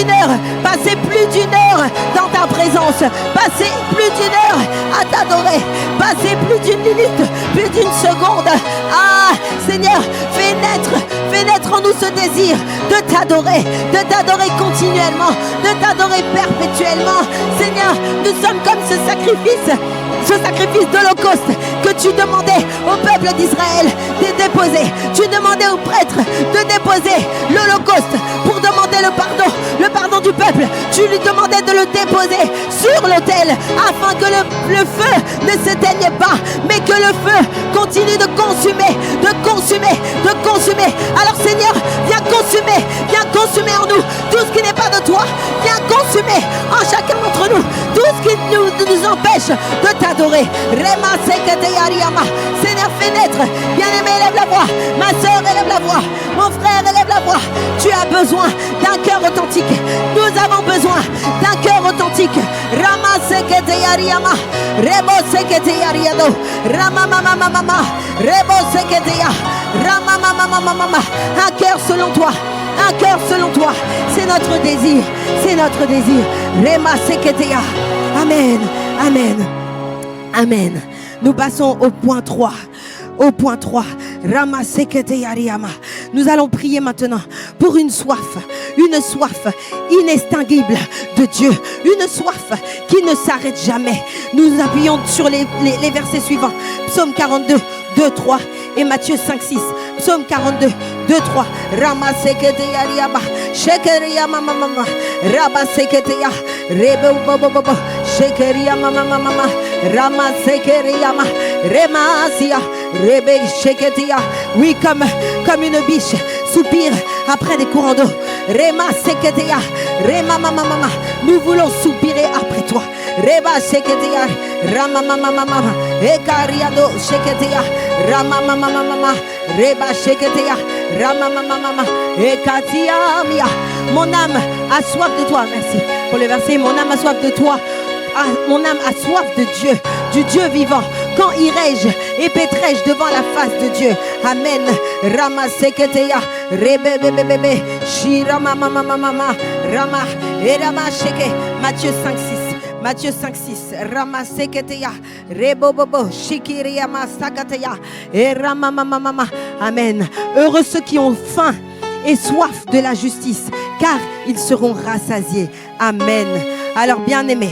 heure, passer plus d'une heure dans ta présence, passer plus d'une heure à t'adorer, passer plus d'une minute, plus d'une seconde. Ah Seigneur, fais naître en nous ce désir de t'adorer continuellement, de t'adorer perpétuellement. Seigneur, nous sommes comme ce sacrifice d'Holocauste que tu demandais au peuple d'Israël de déposer. Tu demandais aux prêtres de déposer l'Holocauste pour demander le pardon du peuple. Tu lui demandais de le déposer sur l'autel afin que le feu ne s'éteigne pas, mais que le feu continue de consumer. Alors Seigneur, viens consumer en nous tout ce qui n'est pas de toi. Viens consumer en chacun d'entre nous tout ce qui nous empêche de t'adorer. Rema Seketeya Riyama. Seigneur, fais naître. Bien-aimé, élève la voix. Ma soeur, élève la voix. Mon frère, élève la voix. Tu as besoin d'un cœur authentique. Nous avons besoin d'un cœur authentique. Rama Seketeya Riyama. Rebo Seketeya Riyado. Rama Mama Mama. Rebo Seketeya. Rama Mama Mama. Un cœur selon toi. Un cœur selon toi. C'est notre désir. C'est notre désir. Rema Seketeya. Amen. Amen. Amen. Nous passons au point 3. Au point 3. Rama Seketeya Riyama. Nous allons prier maintenant pour une soif inextinguible de Dieu, une soif qui ne s'arrête jamais. Nous nous appuyons sur les versets suivants. Psaume 42, 2, 3 et Matthieu 5, 6. Psaume 42, 2, 3. Rama Seketeya Riyama. Shekeria Mama Mama. Raba Seketeya. Rebo Bobo Bobo. Shekeria Mama Mama. Ramasekeriama, Remasia, Rebe Sheketia. Oui, comme une biche soupire après des courants d'eau. Remaseketia, Remamamama. Nous voulons soupirer après toi. Reba Sheketia, Ramamamama, Ekariado Sheketia, Ramamamama, Reba Sheketia, Ramamamama, Ekatia. Mon âme a soif de toi. Merci pour le verset. Mon âme a soif de toi. Ah, mon âme a soif de Dieu, du Dieu vivant. Quand irai-je et péterai-je devant la face de Dieu? Amen. Ramaseketeya, rebebebebebe, shiramamamamama, rama, eramasheke. Matthieu 5:6. Matthieu 5:6. Ramaseketeya, rebobobo, shikiriyama sakateya, eramamamamama. Amen. Heureux ceux qui ont faim et soif de la justice, car ils seront rassasiés. Amen. Alors, bien-aimé,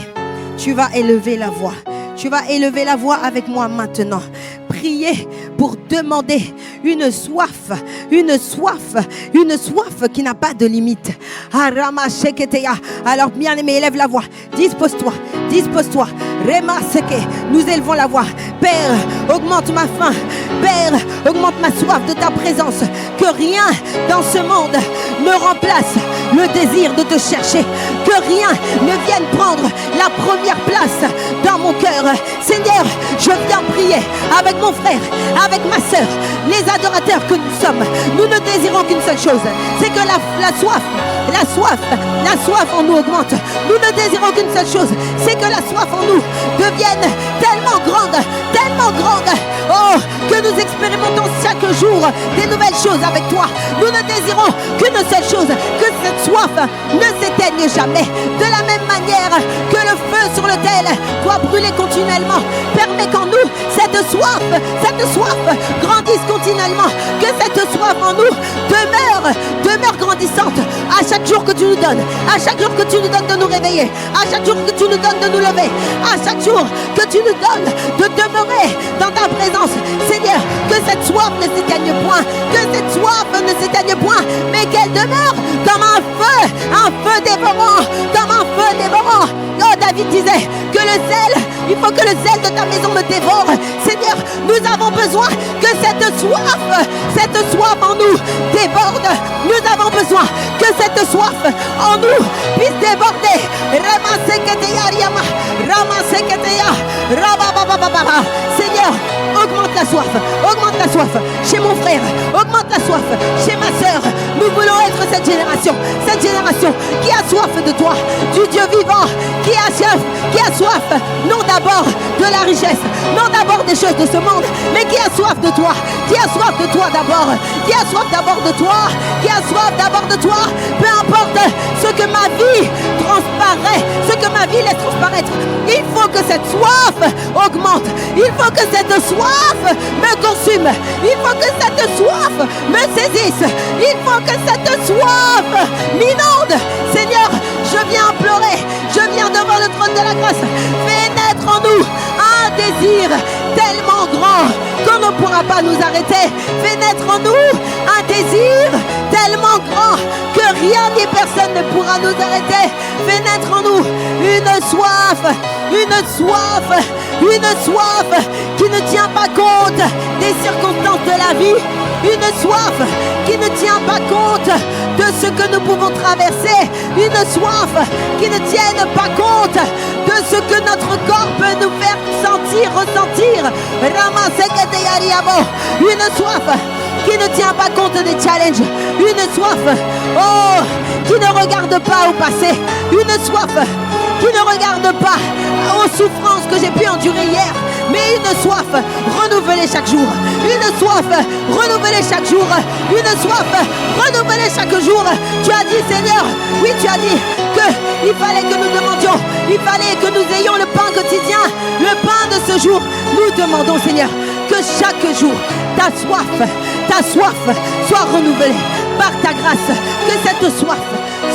tu vas élever la voix. Tu vas élever la voix avec moi maintenant. Priez pour demander une soif qui n'a pas de limite. Alors, bien-aimé, élève la voix. Dispose-toi. Nous élevons la voix. Père, augmente ma faim. Père, augmente ma soif de ta présence. Que rien dans ce monde ne remplace le désir de te chercher. Que rien ne vienne prendre la première place dans mon cœur. Seigneur, je viens prier avec mon frère, avec ma soeur, les adorateurs que nous sommes. Nous ne désirons qu'une seule chose, c'est que la soif en nous augmente. Nous ne désirons qu'une seule chose, c'est que la soif en nous devienne tellement grande, oh, que nous expérimentons chaque jour des nouvelles choses avec toi. Nous ne désirons qu'une seule chose, que cette soif ne s'éteigne jamais. De la même manière que le feu sur l'autel doit brûler continuellement, permet qu'en nous cette soif grandisse continuellement, que cette soif en nous demeure grandissante à chaque jour que tu nous donnes, à chaque jour que tu nous donnes de nous réveiller, à chaque jour que tu nous donnes de nous lever, à chaque jour que tu nous donnes de demeurer dans ta présence. Seigneur, que cette soif ne s'éteigne point, mais qu'elle demeure comme un feu dévorant, Oh, David disait que il faut que le zèle de ta maison me dévore. Seigneur, nous avons besoin que cette soif en nous déborde. Nous avons besoin que cette soif en nous puisse déborder. Seigneur, augmente la soif chez mon frère, augmente la soif chez ma soeur. Nous voulons être cette génération qui a soif de toi, du Dieu vivant, qui a soif, non d'abord de la richesse, non d'abord des choses de ce monde, mais qui a soif de toi, d'abord, qui a soif d'abord de toi, peu importe ce que ma vie transparaît, ce que ma vie laisse transparaître. Il faut que cette soif augmente, il faut que cette soif me consume, il faut que cette soif me saisisse, il faut que cette soif m'inonde. Seigneur, je viens implorer, je viens devant le trône de la grâce. Fais naître en nous un désir tellement grand qu'on ne pourra pas nous arrêter. Fais naître en nous un désir tellement grand que rien ni personne ne pourra nous arrêter. Fais naître en nous une soif qui ne tient pas compte des circonstances de la vie. Une soif qui ne tient pas compte de ce que nous pouvons traverser. Une soif qui ne tienne pas compte de ce que notre corps peut nous faire ressentir. Une soif qui ne tient pas compte des challenges. Une soif, oh, qui ne regarde pas au passé. Une soif qui ne regarde pas aux souffrances que j'ai pu endurer hier, mais une soif renouvelée chaque jour. Une soif renouvelée chaque jour. Une soif renouvelée chaque jour. Tu as dit, Seigneur, oui, tu as dit qu'il fallait que nous demandions, il fallait que nous ayons le pain quotidien, le pain de ce jour. Nous demandons, Seigneur, que chaque jour, ta soif soit renouvelée par ta grâce. Que cette soif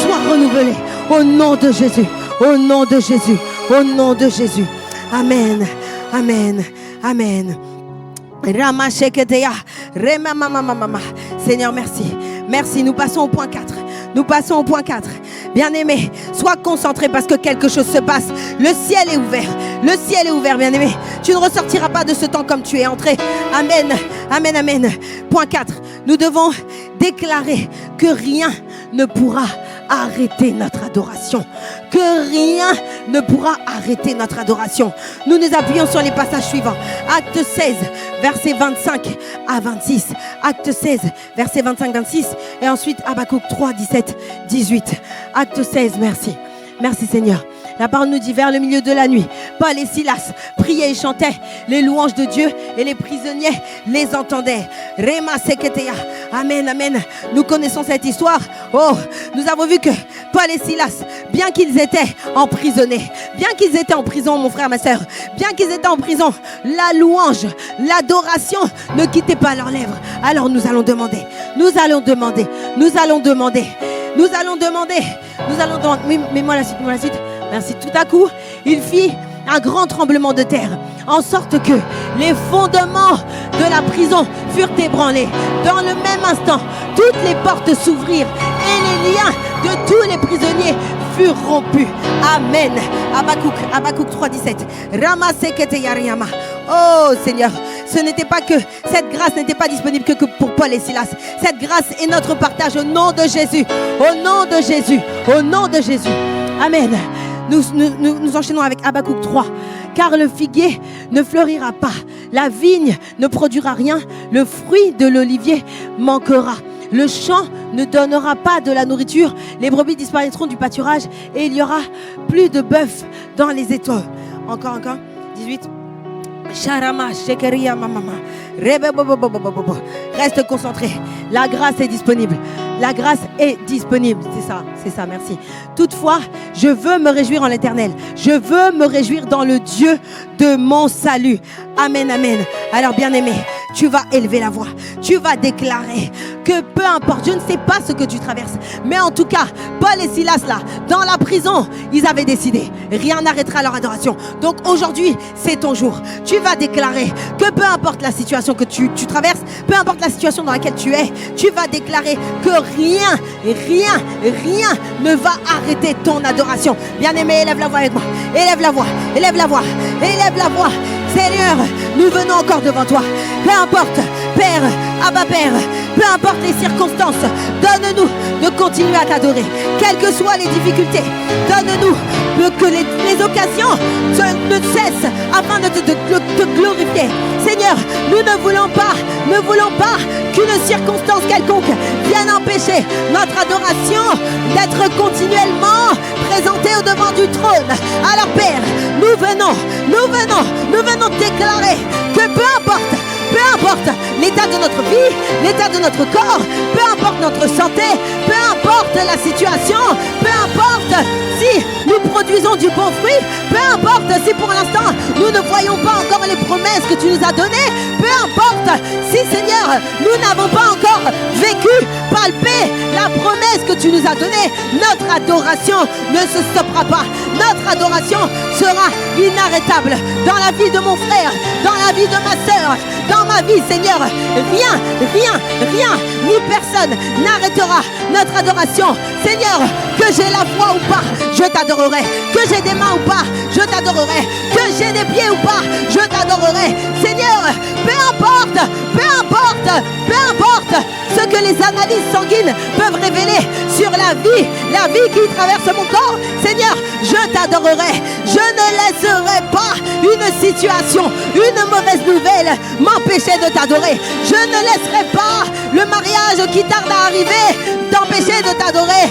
soit renouvelée au nom de Jésus. Au nom de Jésus, au nom de Jésus. Amen, amen, amen. Seigneur, merci. Merci, nous passons au point 4. Bien-aimé, sois concentré parce que quelque chose se passe. Le ciel est ouvert. Le ciel est ouvert, bien-aimé. Tu ne ressortiras pas de ce temps comme tu es entré. Amen, amen, amen. Point 4. Nous devons déclarer que rien ne pourra arrêter notre adoration. Que rien ne pourra arrêter notre adoration. Nous nous appuyons sur les passages suivants. Acte 16, versets 25 à 26. Acte 16, versets 25-26. Et ensuite Habakkuk 3, 17, 18. Acte 16, merci. Merci Seigneur. La parole nous dit, vers le milieu de la nuit, Paul et Silas priaient et chantaient les louanges de Dieu et les prisonniers les entendaient. Rema seketeya. Amen, amen. Nous connaissons cette histoire. Oh, nous avons vu que Paul et Silas, bien qu'ils étaient emprisonnés, bien qu'ils étaient en prison, mon frère, ma soeur, bien qu'ils étaient en prison, la louange, l'adoration ne quittait pas leurs lèvres. Alors nous allons demander. Mets-moi la suite. Merci. Tout à coup, il fit un grand tremblement de terre, en sorte que les fondements de la prison furent ébranlés. Dans le même instant, toutes les portes s'ouvrirent et les liens de tous les prisonniers furent rompus. Amen. Habakkuk 3.17. Ramaseketeyariyama. Oh Seigneur, ce n'était pas que cette grâce n'était pas disponible que pour Paul et Silas. Cette grâce est notre partage au nom de Jésus. Au nom de Jésus. Amen. Nous enchaînons avec Habakkuk 3. Car le figuier ne fleurira pas, la vigne ne produira rien, le fruit de l'olivier manquera. Le champ ne donnera pas de la nourriture, les brebis disparaîtront du pâturage et il y aura plus de bœuf dans les étaux. Encore. 18. Reste concentré. La grâce est disponible. C'est ça, merci. Toutefois, je veux me réjouir en l'Éternel. Je veux me réjouir dans le Dieu de mon salut. Amen, amen. Alors, bien-aimé, tu vas élever la voix. Tu vas déclarer que peu importe, je ne sais pas ce que tu traverses, mais en tout cas, Paul et Silas là, dans la prison, ils avaient décidé, rien n'arrêtera leur adoration. Donc aujourd'hui, c'est ton jour. Tu vas déclarer que peu importe la situation que tu traverses, peu importe la situation dans laquelle tu es, tu vas déclarer que rien ne va arrêter ton adoration. Bien-aimé, élève la voix avec moi. Élève la voix. Seigneur, nous venons encore devant toi. Peu importe, Père, Abba Père, peu importe les circonstances, donne-nous de continuer à t'adorer. Quelles que soient les difficultés, donne-nous que les occasions ne cessent afin de te glorifier. Seigneur, nous ne voulons pas qu'une circonstance quelconque vienne empêcher notre adoration d'être continuellement présentée au devant du trône. Alors Père, nous venons déclarer que peu importe l'état de notre vie, l'état de notre corps, peu importe notre santé, peu importe la situation, peu importe si nous produisons du bon fruit, peu importe si pour l'instant nous ne voyons pas encore les promesses que tu nous as données, peu importe si Seigneur nous n'avons pas encore vécu, palpé la promesse que tu nous as donnée, notre adoration ne se stoppera pas. Notre adoration sera inarrêtable dans la vie de mon frère, dans la vie de ma sœur, dans ma vie, Seigneur. Rien, ni personne n'arrêtera notre adoration. Seigneur, que j'ai la foi ou pas, je t'adorerai. Que j'ai des mains ou pas, je t'adorerai. Que j'ai des pieds ou pas, je t'adorerai. Seigneur, peu importe ce que les analyses sanguines peuvent révéler sur la vie qui traverse mon corps, Seigneur, je t'adorerai. Je ne laisserai pas une situation, une mauvaise nouvelle m'empêcher de t'adorer. Je ne laisserai pas le mariage qui tarde à arriver t'empêcher de t'adorer,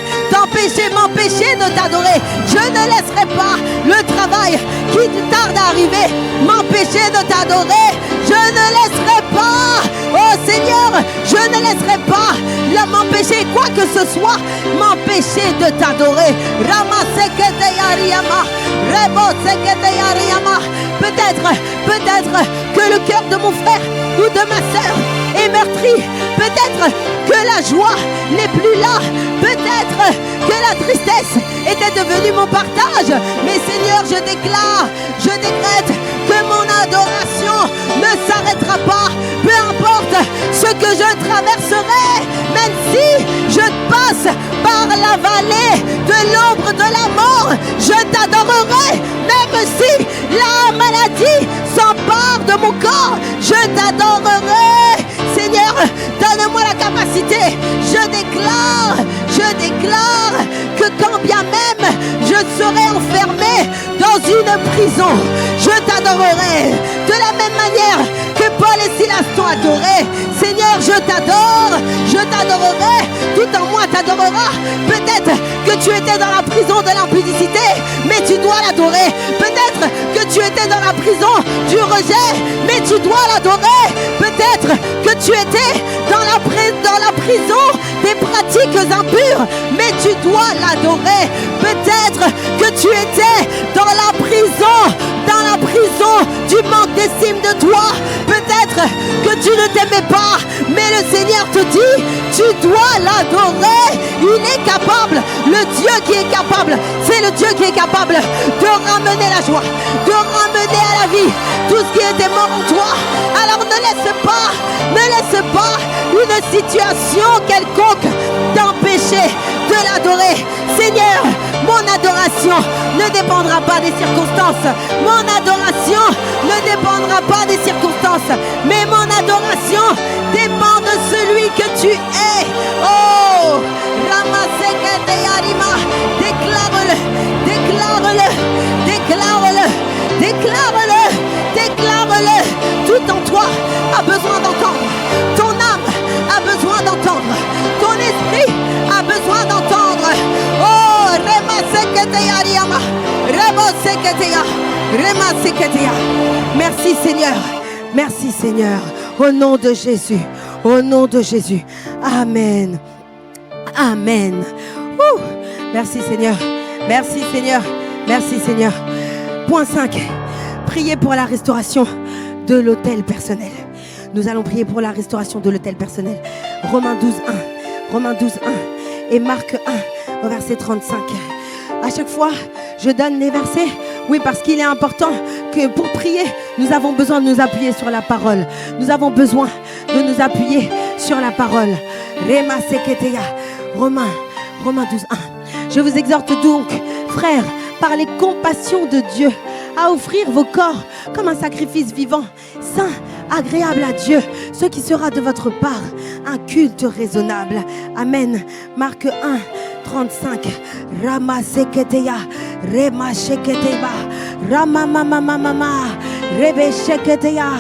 m'empêcher de t'adorer. Je ne laisserai pas le travail qui tarde à arriver m'empêcher de t'adorer. Je ne laisserai pas, oh Seigneur, je ne laisserai pas m'empêcher quoi que ce soit m'empêcher de t'adorer. Peut-être que le cœur de mon frère ou de ma sœur est meurtri. Peut-être que la joie n'est plus là. Peut-être que la tristesse était devenue mon partage. Mais Seigneur, je décrète que mon adoration ne s'arrêtera pas. Peu importe ce que je traverserai, même si je passe par la vallée de l'ombre de la mort, je t'adorerai. Même si la mon corps, je t'adorerai. Seigneur, donne-moi la capacité. Je déclare que quand bien même je serai enfermé dans une prison, je t'adorerai. De la même manière que Paul et Silas t'ont adoré, Seigneur, je t'adorerai. Tout en moi t'adorera. Peut-être que tu étais dans la prison de l'impudicité, mais tu dois l'adorer. Peut-être que tu étais dans la prison du rejet, mais tu dois l'adorer. Peut-être que tu étais dans la prison des pratiques impures, mais tu dois l'adorer. Peut-être que tu étais dans la prison du manque d'estime de toi. Peut-être que tu ne t'aimais pas, mais le Seigneur te dit, tu dois l'adorer. Il est capable, le Dieu qui est capable, c'est le Dieu qui est capable de ramener la joie, de ramener à la vie tout ce qui était mort en toi. Alors ne laisse pas une situation quelconque t'empêcher de l'adorer. Seigneur, mon adoration ne dépendra pas des circonstances. Mon adoration ne dépendra pas des circonstances, mais mon adoration dépend de celui que tu es. Oh, Ramasekete Yarima, déclare-le, déclare-le, déclare-le, déclare-le, déclare-le. Tout en toi a besoin d'entendre. Ton âme a besoin d'entendre. Ton esprit a besoin d'entendre. Oh, Ramasekete Yarima, Ramasekete Ya, Ramasekete Ya. Merci Seigneur, merci Seigneur. Au nom de Jésus, au nom de Jésus. Amen. Amen. Merci Seigneur. Merci Seigneur. Merci Seigneur. Point 5. Priez pour la restauration de l'autel personnel. Nous allons prier pour la restauration de l'autel personnel. Romains 12:1. Romains 12:1 et Marc 1 au verset 35. À chaque fois, je donne les versets. Oui, parce qu'il est important que pour prier, nous avons besoin de nous appuyer sur la parole. Nous avons besoin de nous appuyer sur la parole. Rema Seketeya. Romains 12:1. Je vous exhorte donc, frères, par les compassions de Dieu, à offrir vos corps comme un sacrifice vivant, saint, agréable à Dieu, ce qui sera de votre part un culte raisonnable. Amen. Marc 1:35. Rama Seketeya. Rema Sheketeya. Rama mama mama. Rebe Sheketeya.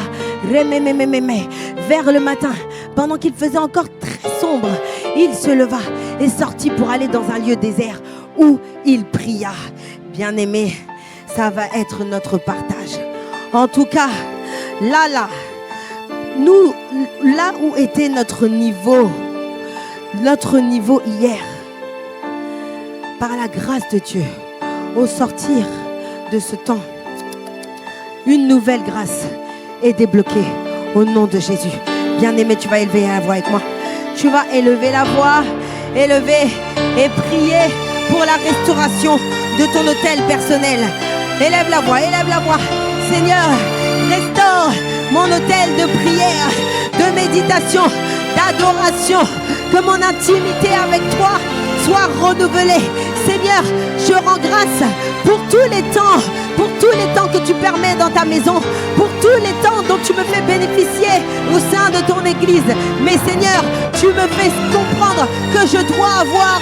Remememememe. Vers le matin, pendant qu'il faisait encore très sombre, il se leva et sortit pour aller dans un lieu désert où il pria. Bien-aimés, ça va être notre partage. En tout cas, là, où était notre niveau hier, par la grâce de Dieu, au sortir de ce temps, une nouvelle grâce est débloquée au nom de Jésus. Bien-aimé, tu vas élever la voix avec moi. Tu vas élever la voix, élever et prier pour la restauration de ton autel personnel. Élève la voix, élève la voix. Seigneur, restaure mon autel de prière, de méditation, d'adoration. Que mon intimité avec toi soit renouvelée. Seigneur, je rends grâce pour tous les temps que tu permets dans ta maison, pour tous les temps dont tu me fais bénéficier au sein de ton église. Mais Seigneur, tu me fais comprendre que je dois avoir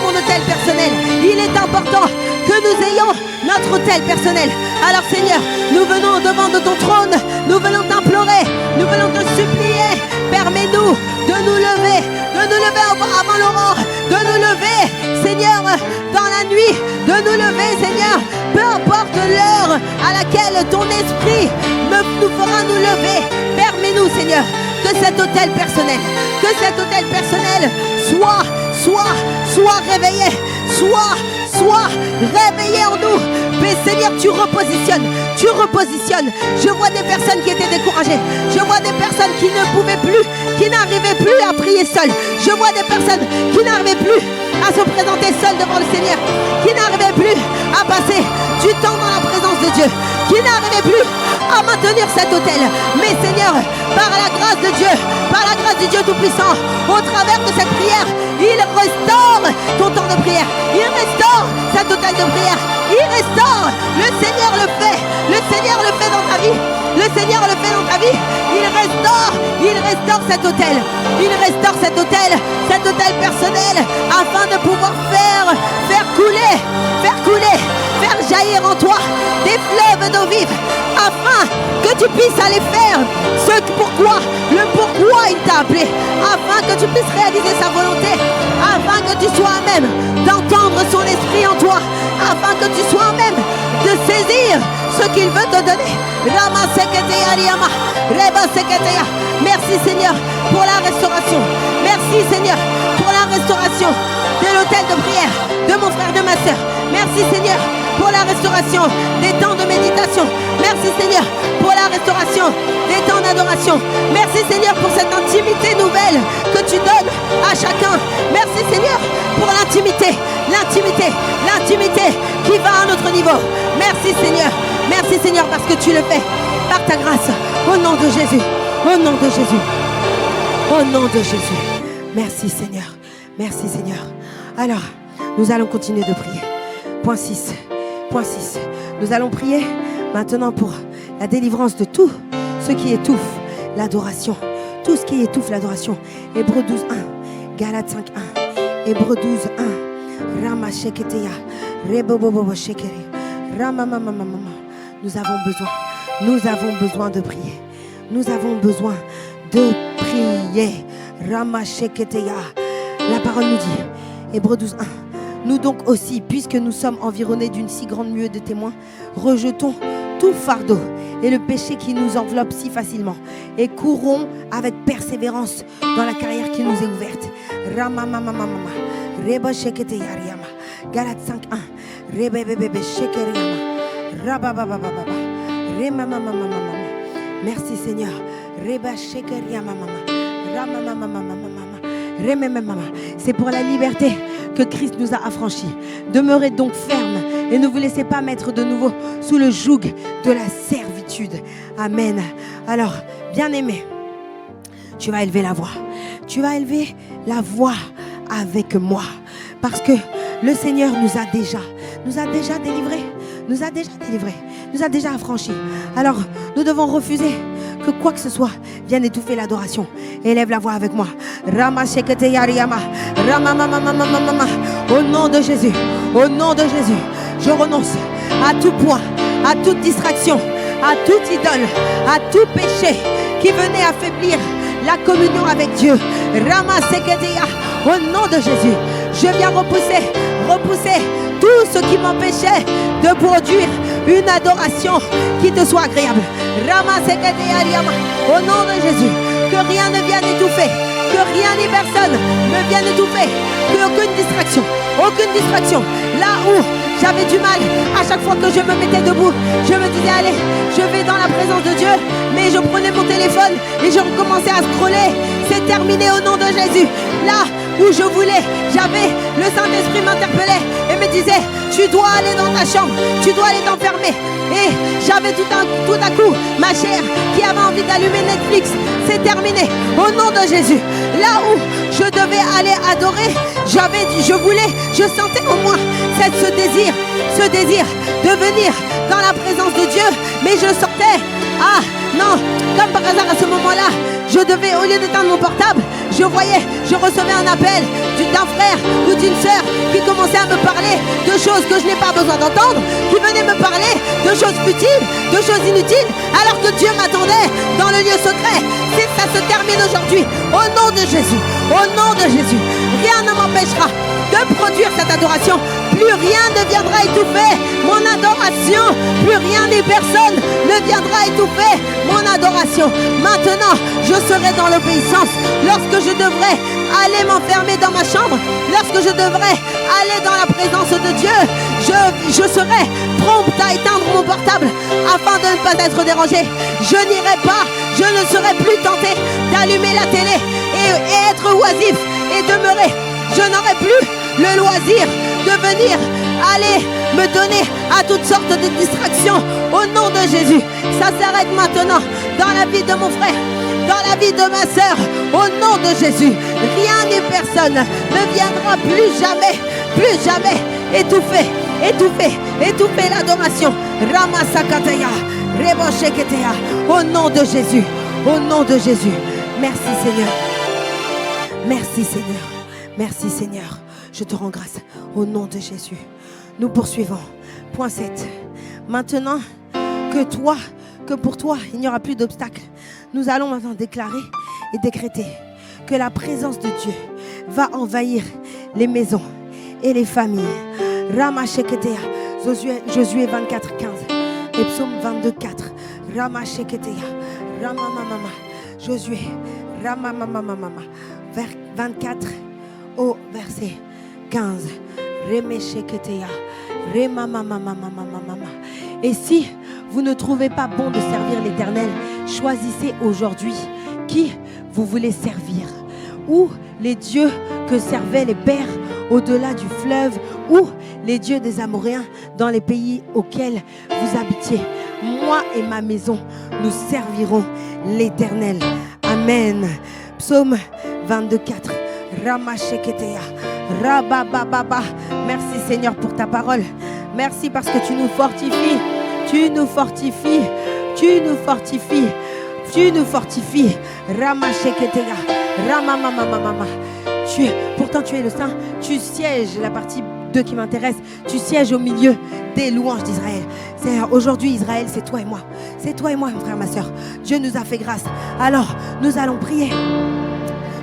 mon autel personnel. Il est important que nous ayons notre autel personnel. Alors Seigneur, nous venons devant de ton trône, nous venons t'implorer, nous venons te supplier. Permets-nous de nous lever avant l'aurore, de nous lever, Seigneur, dans la nuit, de nous lever, Seigneur, peu importe l'heure à laquelle ton esprit nous fera nous lever. Permets-nous, Seigneur, que cet autel personnel soit réveillé, soit réveillé en nous. Mais Seigneur, tu repositionnes. Je vois des personnes qui étaient découragées. Je vois des personnes qui ne pouvaient plus, qui n'arrivaient plus à prier seules. Je vois des personnes qui n'arrivaient plus à se présenter seules devant le Seigneur, qui n'arrivaient plus à passer du temps dans la présence de Dieu, qui n'arrivaient plus à maintenir cet autel. Mais Seigneur, par la grâce de Dieu, par la grâce du Dieu Tout-Puissant, au travers de cette prière, il restaure ton temps de prière. Il restaure cet autel de prière. Il restaure. Le Seigneur le fait dans ta vie. Le Seigneur le fait dans ta vie. Il restaure cet hôtel. Il restaure cet hôtel personnel, afin de pouvoir faire couler, faire jaillir en toi des fleuves d'eau vive, afin que tu puisses aller faire pourquoi il t'a appelé, afin que tu puisses réaliser sa volonté, afin que tu sois à même d'entendre son esprit en toi, afin que tu sois à même de saisir ce qu'il veut te donner. Merci Seigneur pour la restauration. Merci Seigneur pour la restauration de l'hôtel de prière de mon frère, de ma soeur. Merci Seigneur pour la restauration des temps de méditation. Merci Seigneur pour la restauration des temps d'adoration. Merci Seigneur pour cette intimité nouvelle que tu donnes à chacun. Merci Seigneur pour l'intimité qui va à un autre niveau. Merci Seigneur parce que tu le fais par ta grâce. Au nom de Jésus. Au nom de Jésus. Au nom de Jésus. Merci Seigneur. Alors, nous allons continuer de prier. Point 6. Nous allons prier maintenant pour la délivrance de tout ce qui étouffe l'adoration. Tout ce qui étouffe l'adoration. Hébreux 12:1. Galates 5:1. Hébreux 12:1. Rama sheketeya. Rebobobo shekere. Rama mama mama. Nous avons besoin de prier. Nous avons besoin de prier. Rama sheketeya. La parole nous dit, Hébreux 12:1. Nous donc aussi, puisque nous sommes environnés d'une si grande nuée de témoins, rejetons tout fardeau et le péché qui nous enveloppe si facilement et courons avec persévérance dans la carrière qui nous est ouverte. Rama mama mama. Reba sheketeya riama. Galates 5:1. Rebebebebe shekeriama. Rabababababa. Rema mama mama mama. Merci Seigneur. Reba shekeriama mama. Rama mama mama mama. C'est pour la liberté que Christ nous a affranchis. Demeurez donc fermes et ne vous laissez pas mettre de nouveau sous le joug de la servitude. Amen. Alors, bien-aimé, tu vas élever la voix. Tu vas élever la voix avec moi. Parce que le Seigneur nous a déjà délivrés. Nous a déjà affranchis. Alors, nous devons refuser que quoi que ce soit vienne étouffer l'adoration. Élève la voix avec moi. Rama sheketeya riyama. Rama mama mama mama. Au nom de Jésus, je renonce à tout poids, à toute distraction, à toute idole, à tout péché qui venait affaiblir la communion avec Dieu. Rama sheketeya. Au nom de Jésus, je viens repousser tout ce qui m'empêchait de produire une adoration qui te soit agréable. Rama seketeya riyama. Au nom de Jésus, que rien ne vienne étouffer, que rien ni personne ne vienne étouffer, qu'aucune distraction. Là où j'avais du mal, à chaque fois que je me mettais debout, je me disais allez, je vais dans la présence de Dieu, mais je prenais mon téléphone et je recommençais à scroller. C'est terminé au nom de Jésus. Là où je voulais, j'avais le Saint-Esprit m'interpellait et me disait tu dois aller dans ta chambre, tu dois aller t'enfermer. Et j'avais tout à coup ma chair qui avait envie d'allumer Netflix. C'est terminé au nom de Jésus. Là où je devais aller adorer, je sentais en moi ce désir de venir dans la présence de Dieu. Mais je sentais, non, comme par hasard à ce moment-là, je devais, au lieu d'éteindre mon portable, je recevais un appel d'un frère ou d'une sœur qui commençait à me parler de choses que je n'ai pas besoin d'entendre, qui venait me parler de choses futiles, de choses inutiles, alors que Dieu m'attendait dans le lieu secret. Si ça se termine aujourd'hui, au nom de Jésus, rien ne m'empêchera de produire cette adoration. Plus rien ne viendra étouffer mon adoration. Plus rien ni personne ne viendra étouffer mon adoration. Maintenant, je serai dans l'obéissance. Lorsque je devrais aller m'enfermer dans ma chambre, lorsque je devrais aller dans la présence de Dieu, je serai prompte à éteindre mon portable afin de ne pas être dérangé. Je n'irai pas, je ne serai plus tenté d'allumer la télé et être oisif et demeurer. Je n'aurai plus le loisir de venir aller me donner à toutes sortes de distractions. Au nom de Jésus, ça s'arrête maintenant dans la vie de mon frère, dans la vie de ma sœur. Au nom de Jésus, rien ni personne ne viendra plus jamais étouffer l'adoration. Rama sakataya, Au nom de Jésus. Au nom de Jésus. Merci Seigneur. Merci Seigneur. Merci Seigneur. Je te rends grâce. Au nom de Jésus. Nous poursuivons. Point 7. Maintenant que pour toi, il n'y aura plus d'obstacles. Nous allons maintenant déclarer et décréter que la présence de Dieu va envahir les maisons et les familles. Ramasheketea. Josué 24, 15. Et psaume 22, 4. Ramasheketea. Ramamamama. Josué. Ramamamamama. 24 au verset 15. Remesheketea. Remamamamamamama. Et si vous ne trouvez pas bon de servir l'Éternel, choisissez aujourd'hui qui vous voulez servir. Ou les dieux que servaient les pères au-delà du fleuve, ou les dieux des Amoréens dans les pays auxquels vous habitiez. Moi et ma maison, nous servirons l'Éternel. Amen. Psaume 22, 4. Ramasheketea. Rabababa. Merci Seigneur pour ta parole. Merci parce que tu nous fortifies. Tu nous fortifies. Tu nous fortifies. Tu nous fortifies. Ramasheketea. Ramamamamamama. Pourtant tu es le Saint. Tu sièges, la partie 2 qui m'intéresse. Tu sièges au milieu des louanges d'Israël. Seigneur, aujourd'hui Israël, c'est toi et moi. C'est toi et moi, mon frère, ma soeur. Dieu nous a fait grâce. Alors, nous allons prier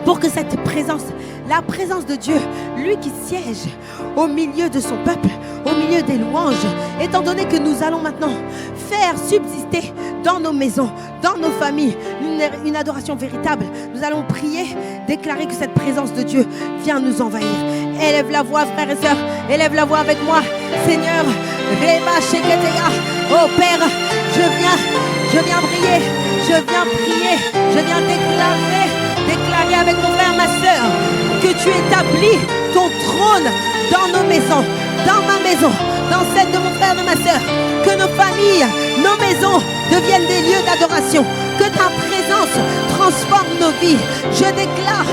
pour que cette présence, la présence de Dieu, lui qui siège au milieu de son peuple, au milieu des louanges, étant donné que nous allons maintenant faire subsister dans nos maisons, dans nos familles, une adoration véritable, nous allons prier, déclarer que cette présence de Dieu vient nous envahir. Élève la voix, frères et sœurs, élève la voix avec moi. Seigneur, Rema Sheketeya, oh Père, je viens prier, je viens prier, je viens déclarer avec mon frère, ma sœur, que tu établis ton trône dans nos maisons, dans ma maison, dans celle de mon frère, de ma sœur, que nos familles, nos maisons deviennent des lieux d'adoration, que ta présence transforme nos vies. Je déclare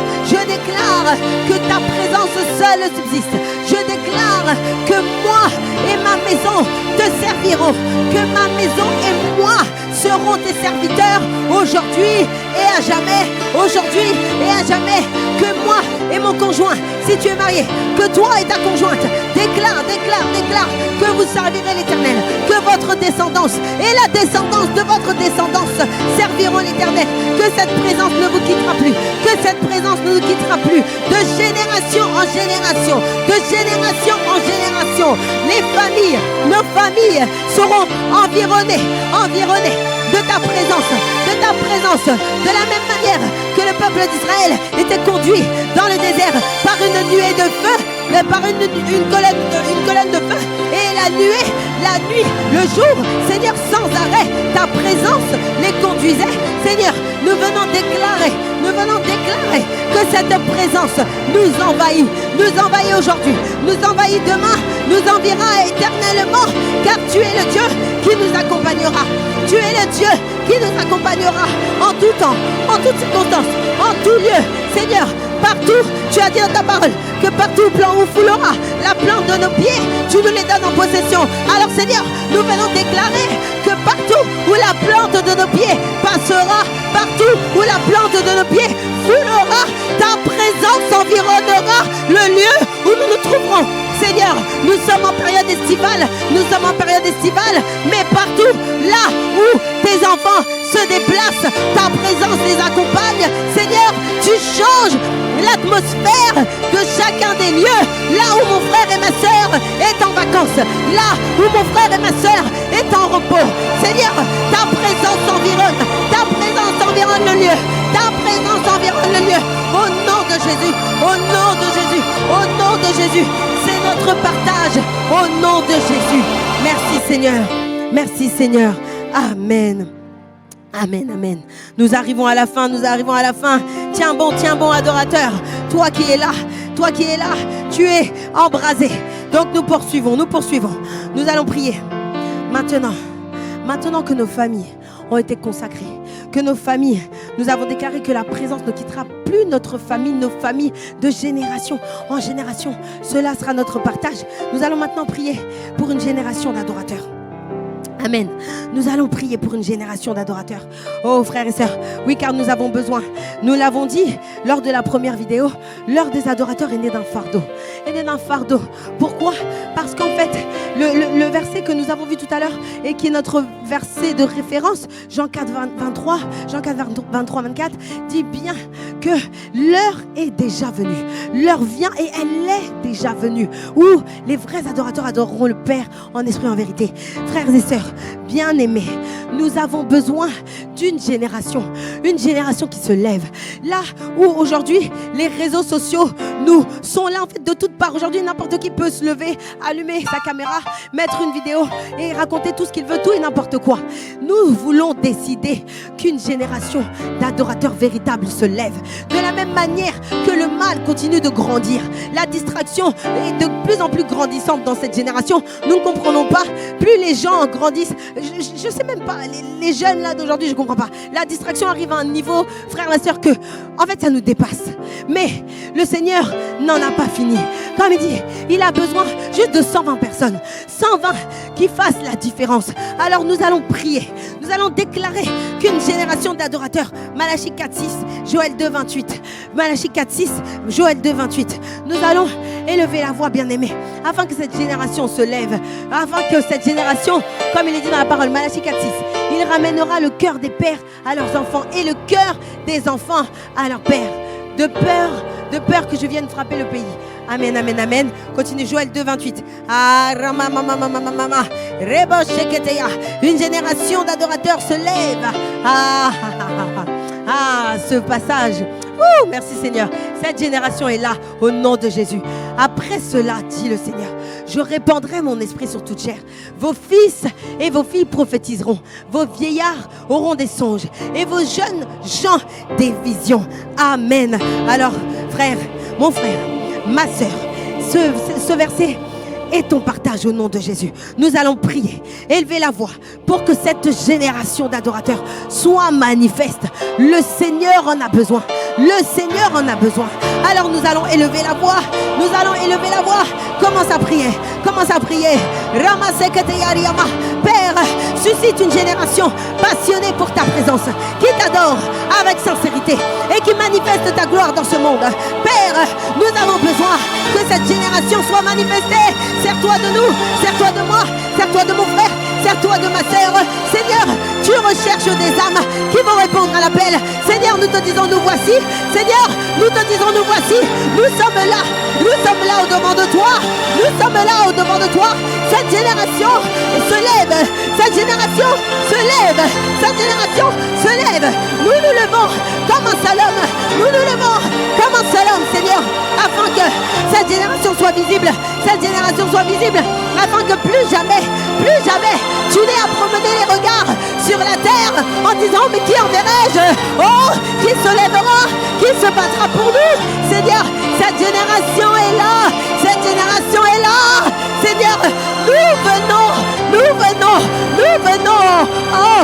que ta présence seule subsiste. Je déclare que moi et ma maison te servirons, que ma maison et moi seront tes serviteurs aujourd'hui et à jamais, aujourd'hui et à jamais, que moi et mon conjoint, si tu es marié, que toi et ta conjointe, déclare que vous servirez l'Éternel, que votre descendance et la descendance de votre descendance serviront l'Éternel, que cette présence ne vous quittera plus, que cette présence ne nous quittera plus, de génération en génération, de génération en génération. Les familles, nos familles seront environnées de ta présence, de la même manière que le peuple d'Israël était conduit dans le désert par une nuée de feu, par une colonne de feu, et la nuit, le jour, Seigneur, sans arrêt, ta présence les conduisait. Seigneur, nous venons déclarer que cette présence nous envahit aujourd'hui, nous envahit demain, nous enverra éternellement, car tu es le Dieu qui nous accompagnera. Tu es le Dieu qui nous accompagnera en tout temps, en toutes circonstances, en tout lieu. Seigneur, partout, tu as dit dans ta parole que partout où on foulera la plante de nos pieds, tu nous les donnes en possession. Alors Seigneur, nous venons déclarer que partout où la plante de nos pieds passera, partout où la plante de nos pieds foulera, ta présence environnera le lieu où nous nous trouverons. Seigneur, nous sommes en période estivale, mais partout là où tes enfants se déplacent, ta présence les accompagne. Seigneur, tu changes l'atmosphère de chacun des lieux. Là où mon frère et ma sœur est en vacances, là où mon frère et ma sœur est en repos. Seigneur, ta présence environne le lieu. Ta présence environne le lieu. Au nom de Jésus, au nom de Jésus, au nom de Jésus. C'est notre partage au nom de Jésus. Merci Seigneur. Merci Seigneur. Amen. Amen, amen. Nous arrivons à la fin. Tiens bon, adorateur. Toi qui es là, tu es embrasé. Donc nous poursuivons. Nous allons prier. Maintenant que nos familles ont été consacrées, que nos familles, nous avons déclaré que la présence ne quittera plus notre famille, nos familles de génération en génération. Cela sera notre partage. Nous allons maintenant prier pour une génération d'adorateurs. Amen. Nous allons prier pour une génération d'adorateurs. Oh frères et sœurs, oui, car nous avons besoin. Nous l'avons dit lors de la première vidéo, l'heure des adorateurs est née d'un fardeau. Elle est née d'un fardeau. Pourquoi? Parce qu'en fait, le verset que nous avons vu tout à l'heure et qui est notre verset de référence, Jean 4, 23, Jean 4, 23, 24, dit bien que l'heure est déjà venue. L'heure vient et elle est déjà venue. Où les vrais adorateurs adoreront le Père en esprit et en vérité. Frères et sœurs, bien-aimés, nous avons besoin d'une génération qui se lève. Là où aujourd'hui les réseaux sociaux nous sont là en fait de toutes parts. Aujourd'hui, n'importe qui peut se lever, allumer sa caméra, mettre une vidéo et raconter tout ce qu'il veut, tout et n'importe quoi. Nous voulons décider qu'une génération d'adorateurs véritables se lève. De la même manière que le mal continue de grandir, la distraction est de plus en plus grandissante dans cette génération. Nous ne comprenons pas. Plus les gens grandissent, je ne sais même pas, les jeunes là d'aujourd'hui, je ne comprends pas. La distraction arrive à un niveau, frères et sœurs, que en fait ça nous dépasse. Mais le Seigneur n'en a pas fini. Comme il dit, il a besoin juste de 120 personnes. 120 qui fassent la différence. Alors nous allons prier. Nous allons déclarer qu'une génération d'adorateurs, Malachie 4.6, Joël 2.28, Malachie 4.6, Joël 2.28. Nous allons élever la voix, bien-aimés, afin que cette génération se lève, afin que cette génération, comme il est dit dans la parole, Malachie 4.6, il ramènera le cœur des pères à leurs enfants et le cœur des enfants à leurs pères. De peur que je vienne frapper le pays. Amen, amen, amen. Continue Joël 2.28. Une génération d'adorateurs se lève. Ce passage. Merci Seigneur. Cette génération est là au nom de Jésus. Après cela, dit le Seigneur, je répandrai mon esprit sur toute chair. Vos fils et vos filles prophétiseront. Vos vieillards auront des songes et vos jeunes gens des visions. Amen. Alors, frère, mon frère, ma sœur, ce verset est ton partage au nom de Jésus. Nous allons prier, élever la voix pour que cette génération d'adorateurs soit manifeste. Le Seigneur en a besoin. Le Seigneur en a besoin. Alors nous allons élever la voix. Nous allons élever la voix. Commence à prier. Commence à prier. Père, suscite une génération passionnée pour ta présence, qui t'adore avec sincérité et qui manifeste ta gloire dans ce monde. Père, nous avons besoin que cette génération soit manifestée. Sers-toi de nous, sers-toi de moi, sers-toi de mon frère, sers-toi de ma sœur. Seigneur, tu recherches des âmes qui vont répondre à l'appel. Seigneur, nous te disons, nous voici. Seigneur, nous te disons, nous voici. Nous sommes là au devant de toi. Nous sommes là au devant de toi. Cette génération se lève. Cette génération se lève. Cette génération se lève. Nous nous levons comme un seul homme. Nous nous levons comme un seul homme, Seigneur, afin que cette génération soit visible. Cette génération soit visible, afin que plus jamais, tu n'aies à promener les regards sur la terre en disant, mais qui enverrai-je? Oh, qui se lèvera? Qui se battra pour nous? Seigneur, cette génération est là. Cette génération est là. Seigneur, nous venons. Oh,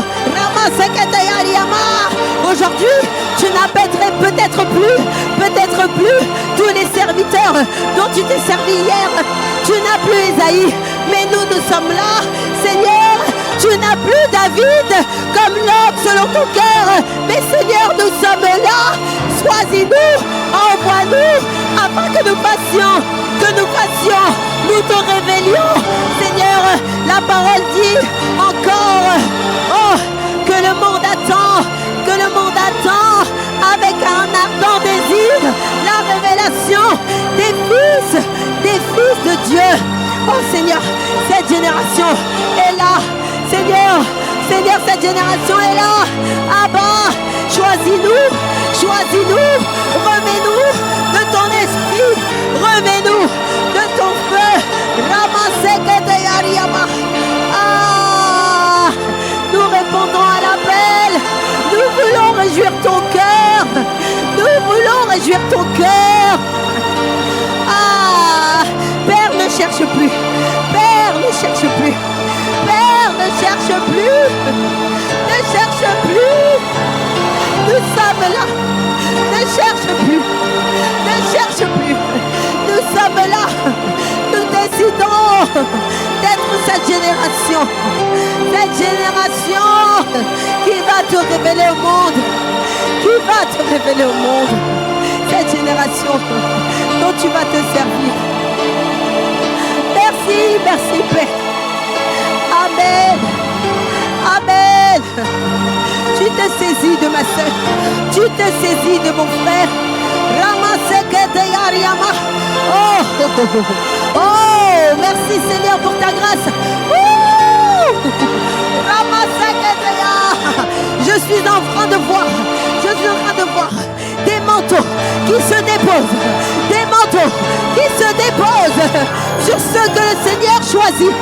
aujourd'hui, tu n'appellerais peut-être plus tous les serviteurs dont tu t'es servi hier. Tu n'as plus Esaïe, mais nous sommes là. Seigneur, tu n'as plus David comme l'homme selon ton cœur. Mais Seigneur, nous sommes là. Choisis-nous, envoie-nous, afin que nous fassions, nous te révélions. Seigneur, la parole dit encore, que le monde attend avec un ardent désir la révélation des fils de Dieu. Oh Seigneur, cette génération est là. Seigneur, cette génération est là. Abba, choisis-nous, remets-nous de ton esprit, remets-nous de ton feu. Nous répondons à l'appel. Nous voulons réjouir ton cœur. Père, ne cherche plus. Nous sommes là. Ne cherche plus. Nous sommes là. Nous décidons d'être cette génération Cette génération qui va te révéler au monde. Qui va te révéler au monde. Cette génération dont tu vas te servir. Merci, merci Père. Amen. Amen. Tu te saisis de ma soeur. Tu te saisis de mon frère. Oh, merci Seigneur pour ta grâce. Je suis en train de voir. Je suis en train de voir des manteaux qui se déposent. Des manteaux qui se déposent sur ce que le Seigneur choisit.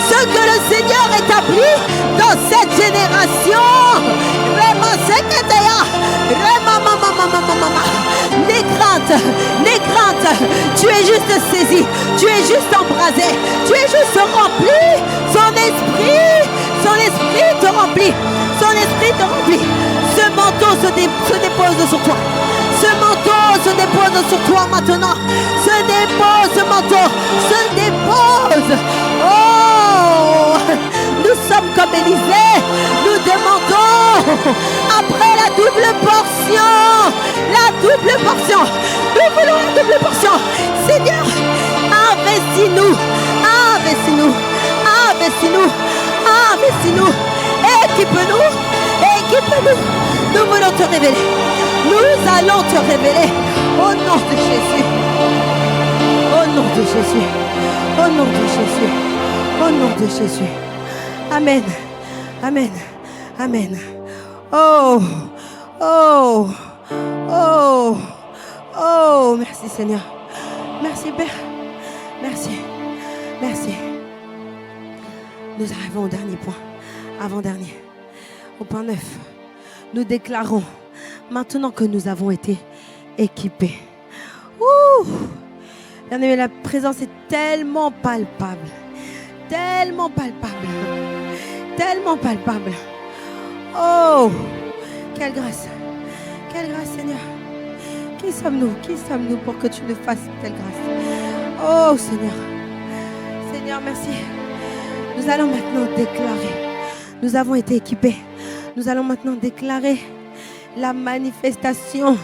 Ce que le Seigneur établit dans cette génération. Les craintes, tu es juste saisi, tu es juste embrasé, tu es juste rempli. Son esprit te remplit, son esprit te remplit. Ce manteau se dépose sur toi. Ce manteau se dépose sur toi maintenant. Ce manteau se dépose. Oh, nous sommes comme Élisée. Nous demandons après la double portion. La double portion. Nous voulons la double portion. Seigneur, investis-nous. Investis-nous. Investis-nous. Investis-nous. Équipe-nous. Équipe-nous. Nous voulons te révéler. Nous allons te révéler. Au nom de Jésus. Au nom de Jésus. Au nom de Jésus. Au nom de Jésus. Amen. Amen. Amen. Oh. Oh. Oh. Oh. Merci Seigneur. Merci Père. Merci. Merci. Nous arrivons au dernier point. Avant-dernier. Au point 9. Nous déclarons maintenant que nous avons été équipés. Ouh. Bien-aimé, la présence est tellement palpable. Tellement palpable. Tellement palpable. Oh, quelle grâce. Quelle grâce, Seigneur. Qui sommes-nous? Qui sommes-nous pour que tu nous fasses telle grâce? Oh, Seigneur. Seigneur, merci. Nous allons maintenant déclarer. Nous avons été équipés. Nous allons maintenant déclarer la manifestation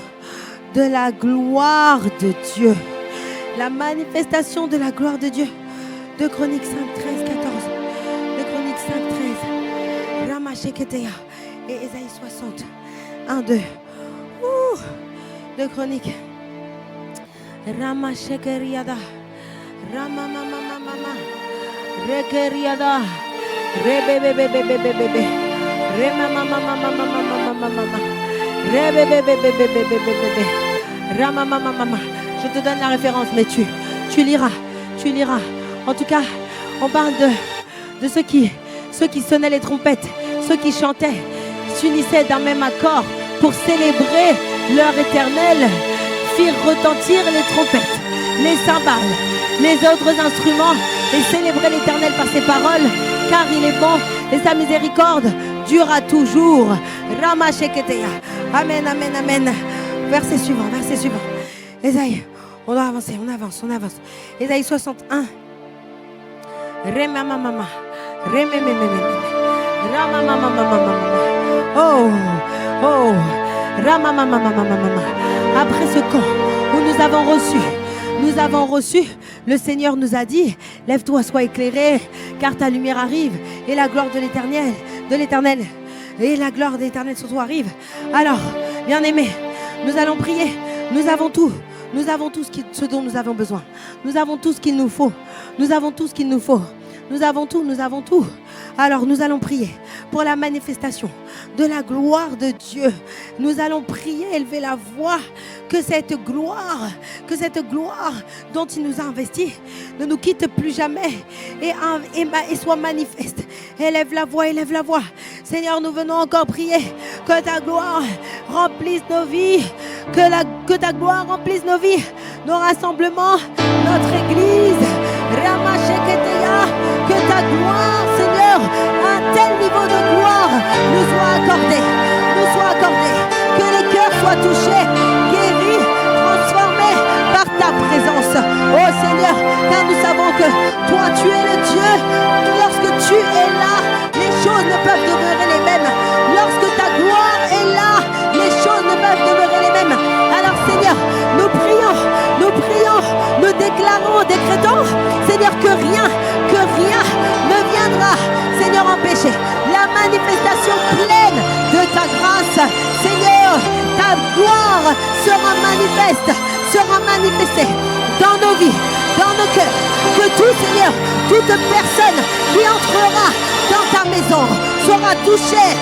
de la gloire de Dieu. La manifestation de la gloire de Dieu. De Chroniques 5, 13, 14. De Chroniques 5, 13. Ramasheketeya. Et Ésaïe 60. 1, 2. De Chroniques. Ramashekeriada. Ramamamamamama. Rekeriada. Rebebebebebebebe. Remamamamamamamamamama. Rebebebebebebebe. Ramamamamama. Je te donne la référence, mais tu liras. Tu liras. En tout cas, on parle de ceux qui sonnaient les trompettes, ceux qui chantaient, s'unissaient d'un même accord pour célébrer leur éternel, firent retentir les trompettes, les cymbales, les autres instruments et célébrer l'éternel par ses paroles, car il est bon et sa miséricorde durera toujours. Ramasheketeya. Amen, amen, amen. Verset suivant. Ésaïe, on doit avancer, on avance. Ésaïe 61. Remamamama. Remememememe. Ramamamamamamama. Oh. Ramamamamamamama. Après ce camp où nous avons reçu, le Seigneur nous a dit, lève-toi, sois éclairé, car ta lumière arrive, et la gloire de l'Éternel, et la gloire de l'Éternel sur toi arrive. Alors, bien-aimés, nous allons prier, nous avons tout ce dont nous avons besoin. Nous avons tout ce qu'il nous faut. Nous avons tout. Alors nous allons prier pour la manifestation de la gloire de Dieu. Nous allons prier, élever la voix, que cette gloire dont il nous a investis ne nous quitte plus jamais et soit manifeste. Élève la voix. Seigneur, nous venons encore prier que ta gloire remplisse nos vies, que ta gloire remplisse nos vies, nos rassemblements, notre église. Que ta gloire, Seigneur, un tel niveau de gloire nous soit accordé. Que les cœurs soient touchés, guéris, transformés par ta présence. Oh Seigneur, car nous savons que toi, tu es le Dieu. Lorsque tu es là, les choses ne peuvent peuvent demeurer les mêmes. Alors Seigneur, nous prions, nous déclarons, décrétons, Seigneur, que rien ne viendra, Seigneur, empêcher la manifestation pleine de ta grâce. Seigneur, ta gloire sera manifestée dans nos vies, dans nos cœurs. Que tout, Seigneur, toute personne qui entrera dans ta maison sera touchée,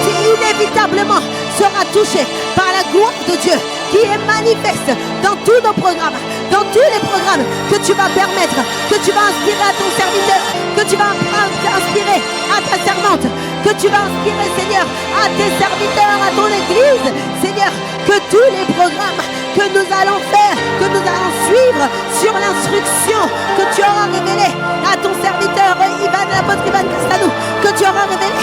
inévitablement sera touchée par la gloire de Dieu qui est manifeste dans tous nos programmes, dans tous les programmes que tu vas permettre, que tu vas inspirer à ton serviteur, que tu vas inspirer à ta servante, que tu vas inspirer, Seigneur, à tes serviteurs, à ton église. Seigneur, que tous les programmes que nous allons faire, que nous allons suivre sur l'instruction que tu auras révélée à ton serviteur l'apôtre Ivan Castanou, que tu auras révélé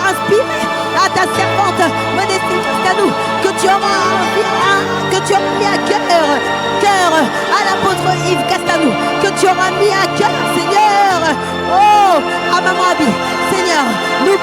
inspiré à ta servante Modestine Castanou, que tu auras mis à cœur à l'apôtre Yves Castanou, que tu auras mis à cœur, Seigneur, à Maman Abi. Seigneur, nous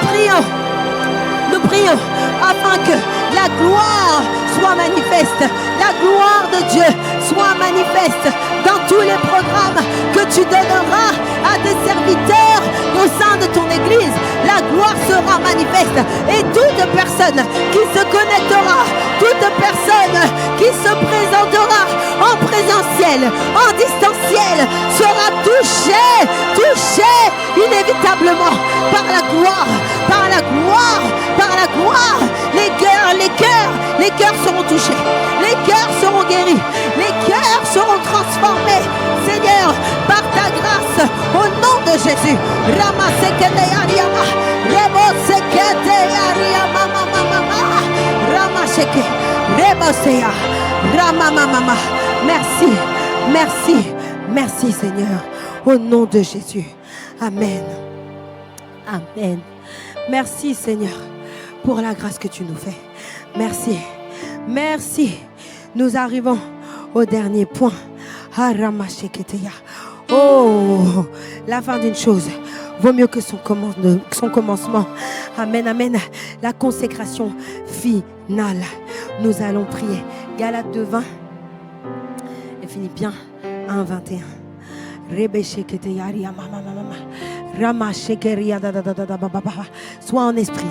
prions afin que la gloire soit manifeste, la gloire de Dieu soit manifeste dans tous les programmes que tu donneras à tes serviteurs au sein de ton église. La gloire sera manifeste et toute personne qui se connectera, toute personne qui se présentera en présentiel, en distanciel, sera touchée inévitablement par la gloire. Les cœurs seront touchés, les cœurs seront guéris, les cœurs seront transformés, Seigneur, par ta grâce, au nom de Jésus. Merci Seigneur, au nom de Jésus. Amen. Amen. Merci Seigneur pour la grâce que tu nous fais. Merci. Nous arrivons au dernier point. La fin d'une chose vaut mieux que son commencement. Amen. La consécration finale. Nous allons prier. Galates 2:20 et Philippiens 1:21. Sois en esprit.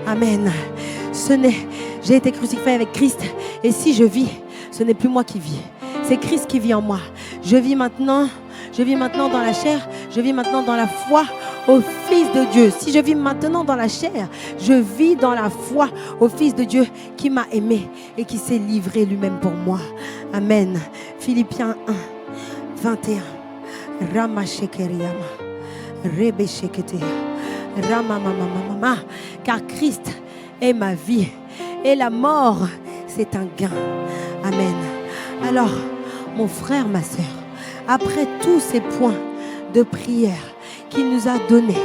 Amen. J'ai été crucifié avec Christ et si je vis, ce n'est plus moi qui vis, c'est Christ qui vit en moi. Je vis maintenant dans la chair, je vis maintenant dans la foi au Fils de Dieu. Si je vis maintenant dans la chair, je vis dans la foi au Fils de Dieu qui m'a aimé et qui s'est livré lui-même pour moi. Amen. Philippiens 1:21. Car Christ est ma vie et la mort, c'est un gain. Amen. Alors, mon frère, ma sœur, après tous ces points de prière qu'il nous a donnés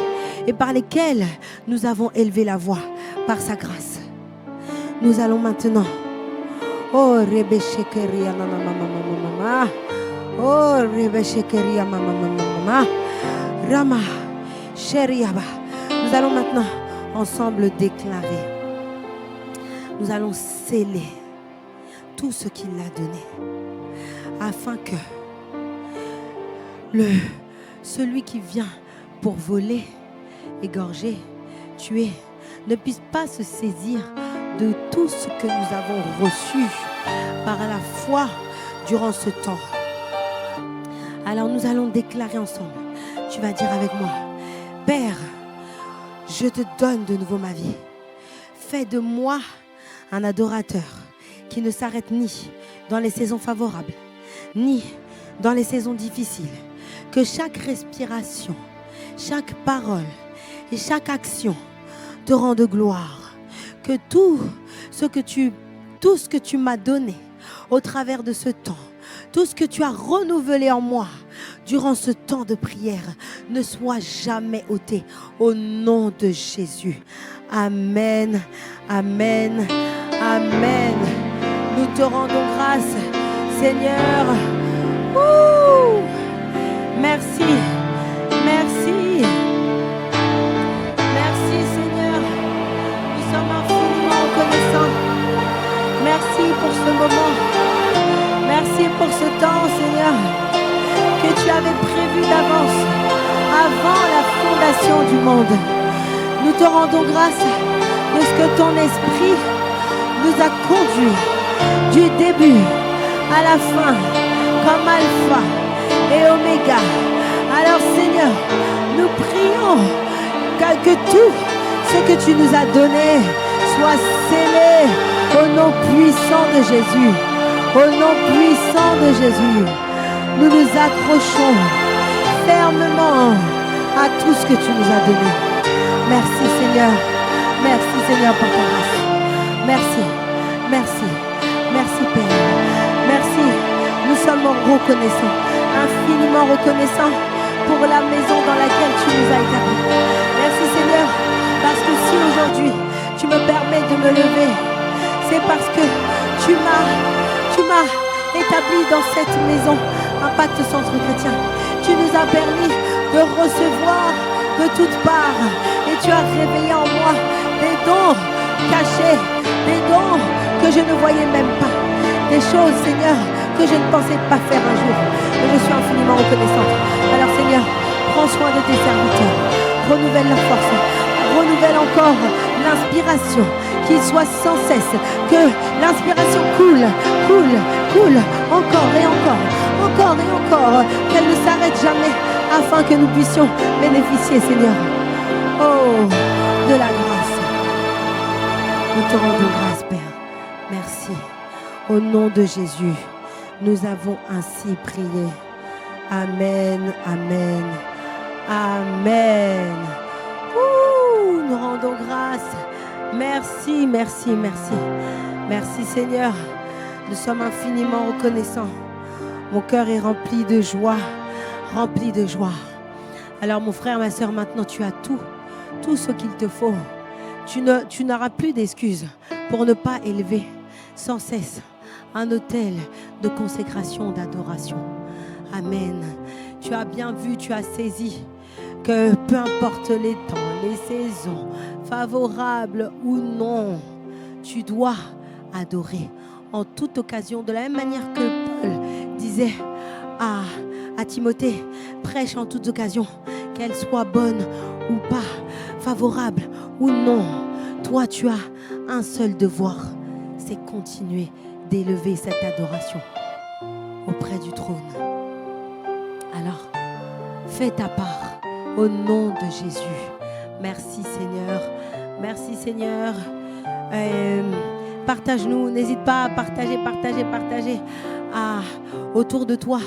et par lesquels nous avons élevé la voix par sa grâce, nous allons maintenant nous allons maintenant ensemble déclarer, nous allons sceller tout ce qu'il a donné afin que celui qui vient pour voler, égorger, tuer, ne puisse pas se saisir de tout ce que nous avons reçu par la foi durant ce temps. Alors nous allons déclarer ensemble. Tu vas dire avec moi: Père, je te donne de nouveau ma vie. Fais de moi un adorateur qui ne s'arrête ni dans les saisons favorables, ni dans les saisons difficiles. Que chaque respiration, chaque parole et chaque action te rende gloire. Que tout ce que tu m'as donné au travers de ce temps, tout ce que tu as renouvelé en moi durant ce temps de prière ne soit jamais ôté au nom de Jésus. Amen, amen, amen. Nous te rendons grâce, Seigneur. Ouh, merci, merci. moment. Merci pour ce temps, Seigneur, que tu avais prévu d'avance, avant la fondation du monde. Nous te rendons grâce de ce que ton esprit nous a conduits du début à la fin, comme alpha et oméga. Alors Seigneur, nous prions que tout ce que tu nous as donné soit scellé au nom puissant de Jésus. Au nom puissant de Jésus, nous nous accrochons fermement à tout ce que tu nous as donné. Merci Seigneur. Merci Seigneur pour ta grâce. Merci. Merci. Merci Père. Merci. Nous sommes reconnaissants, infiniment reconnaissants pour la maison dans laquelle tu nous as établis. Merci Seigneur, parce que si aujourd'hui tu me permets de me lever, c'est parce que tu m'as établi dans cette maison Impact Centre Chrétien. Tu nous as permis de recevoir de toutes parts et tu as réveillé en moi des dons cachés, des dons que je ne voyais même pas, des choses Seigneur que je ne pensais pas faire un jour, mais je suis infiniment reconnaissante. Alors Seigneur, prends soin de tes serviteurs, renouvelle leur force, renouvelle encore l'inspiration, qu'il soit sans cesse, que l'inspiration coule, encore et encore, qu'elle ne s'arrête jamais, afin que nous puissions bénéficier, Seigneur, oh, de la grâce. Nous te rendons grâce, Père. Merci. Au nom de Jésus, nous avons ainsi prié. Amen, amen, amen. Ouh, nous rendons grâce. Merci, merci, merci. Merci Seigneur. Nous sommes infiniment reconnaissants. Mon cœur est rempli de joie, rempli de joie. Alors mon frère, ma soeur, maintenant tu as tout ce qu'il te faut. Tu n'auras plus d'excuses pour ne pas élever sans cesse un autel de consécration, d'adoration. Amen. Tu as bien vu, tu as saisi que peu importe les temps, les saisons, favorables ou non, tu dois adorer en toute occasion, de la même manière que Paul disait à Timothée, prêche en toute occasion, qu'elle soit bonne ou pas, favorable ou non. Toi, tu as un seul devoir, c'est continuer d'élever cette adoration auprès du trône. Alors, fais ta part au nom de Jésus. Merci Seigneur. Merci Seigneur. Partage-nous, n'hésite pas à partager autour de toi,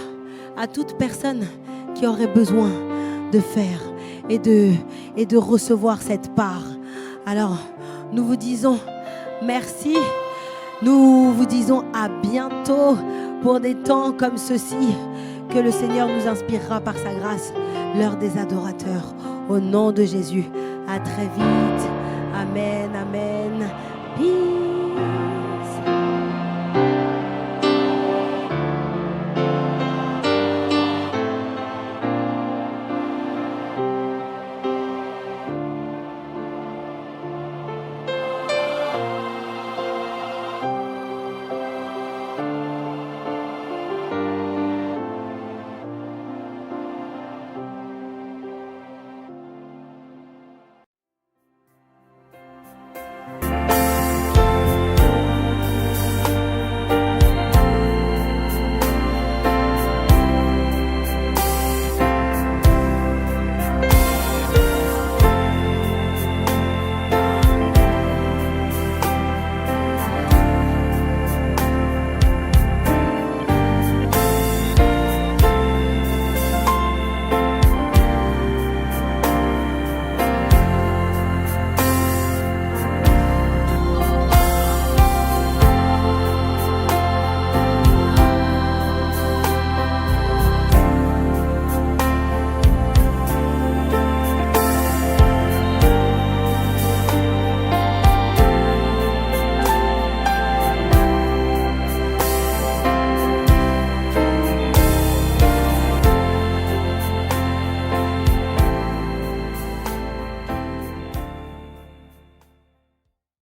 à toute personne qui aurait besoin de faire et de recevoir cette part. Alors, nous vous disons merci. Nous vous disons à bientôt pour des temps comme ceci, que le Seigneur nous inspirera par sa grâce, l'heure des adorateurs. Au nom de Jésus, à très vite. Amen, amen. Peace.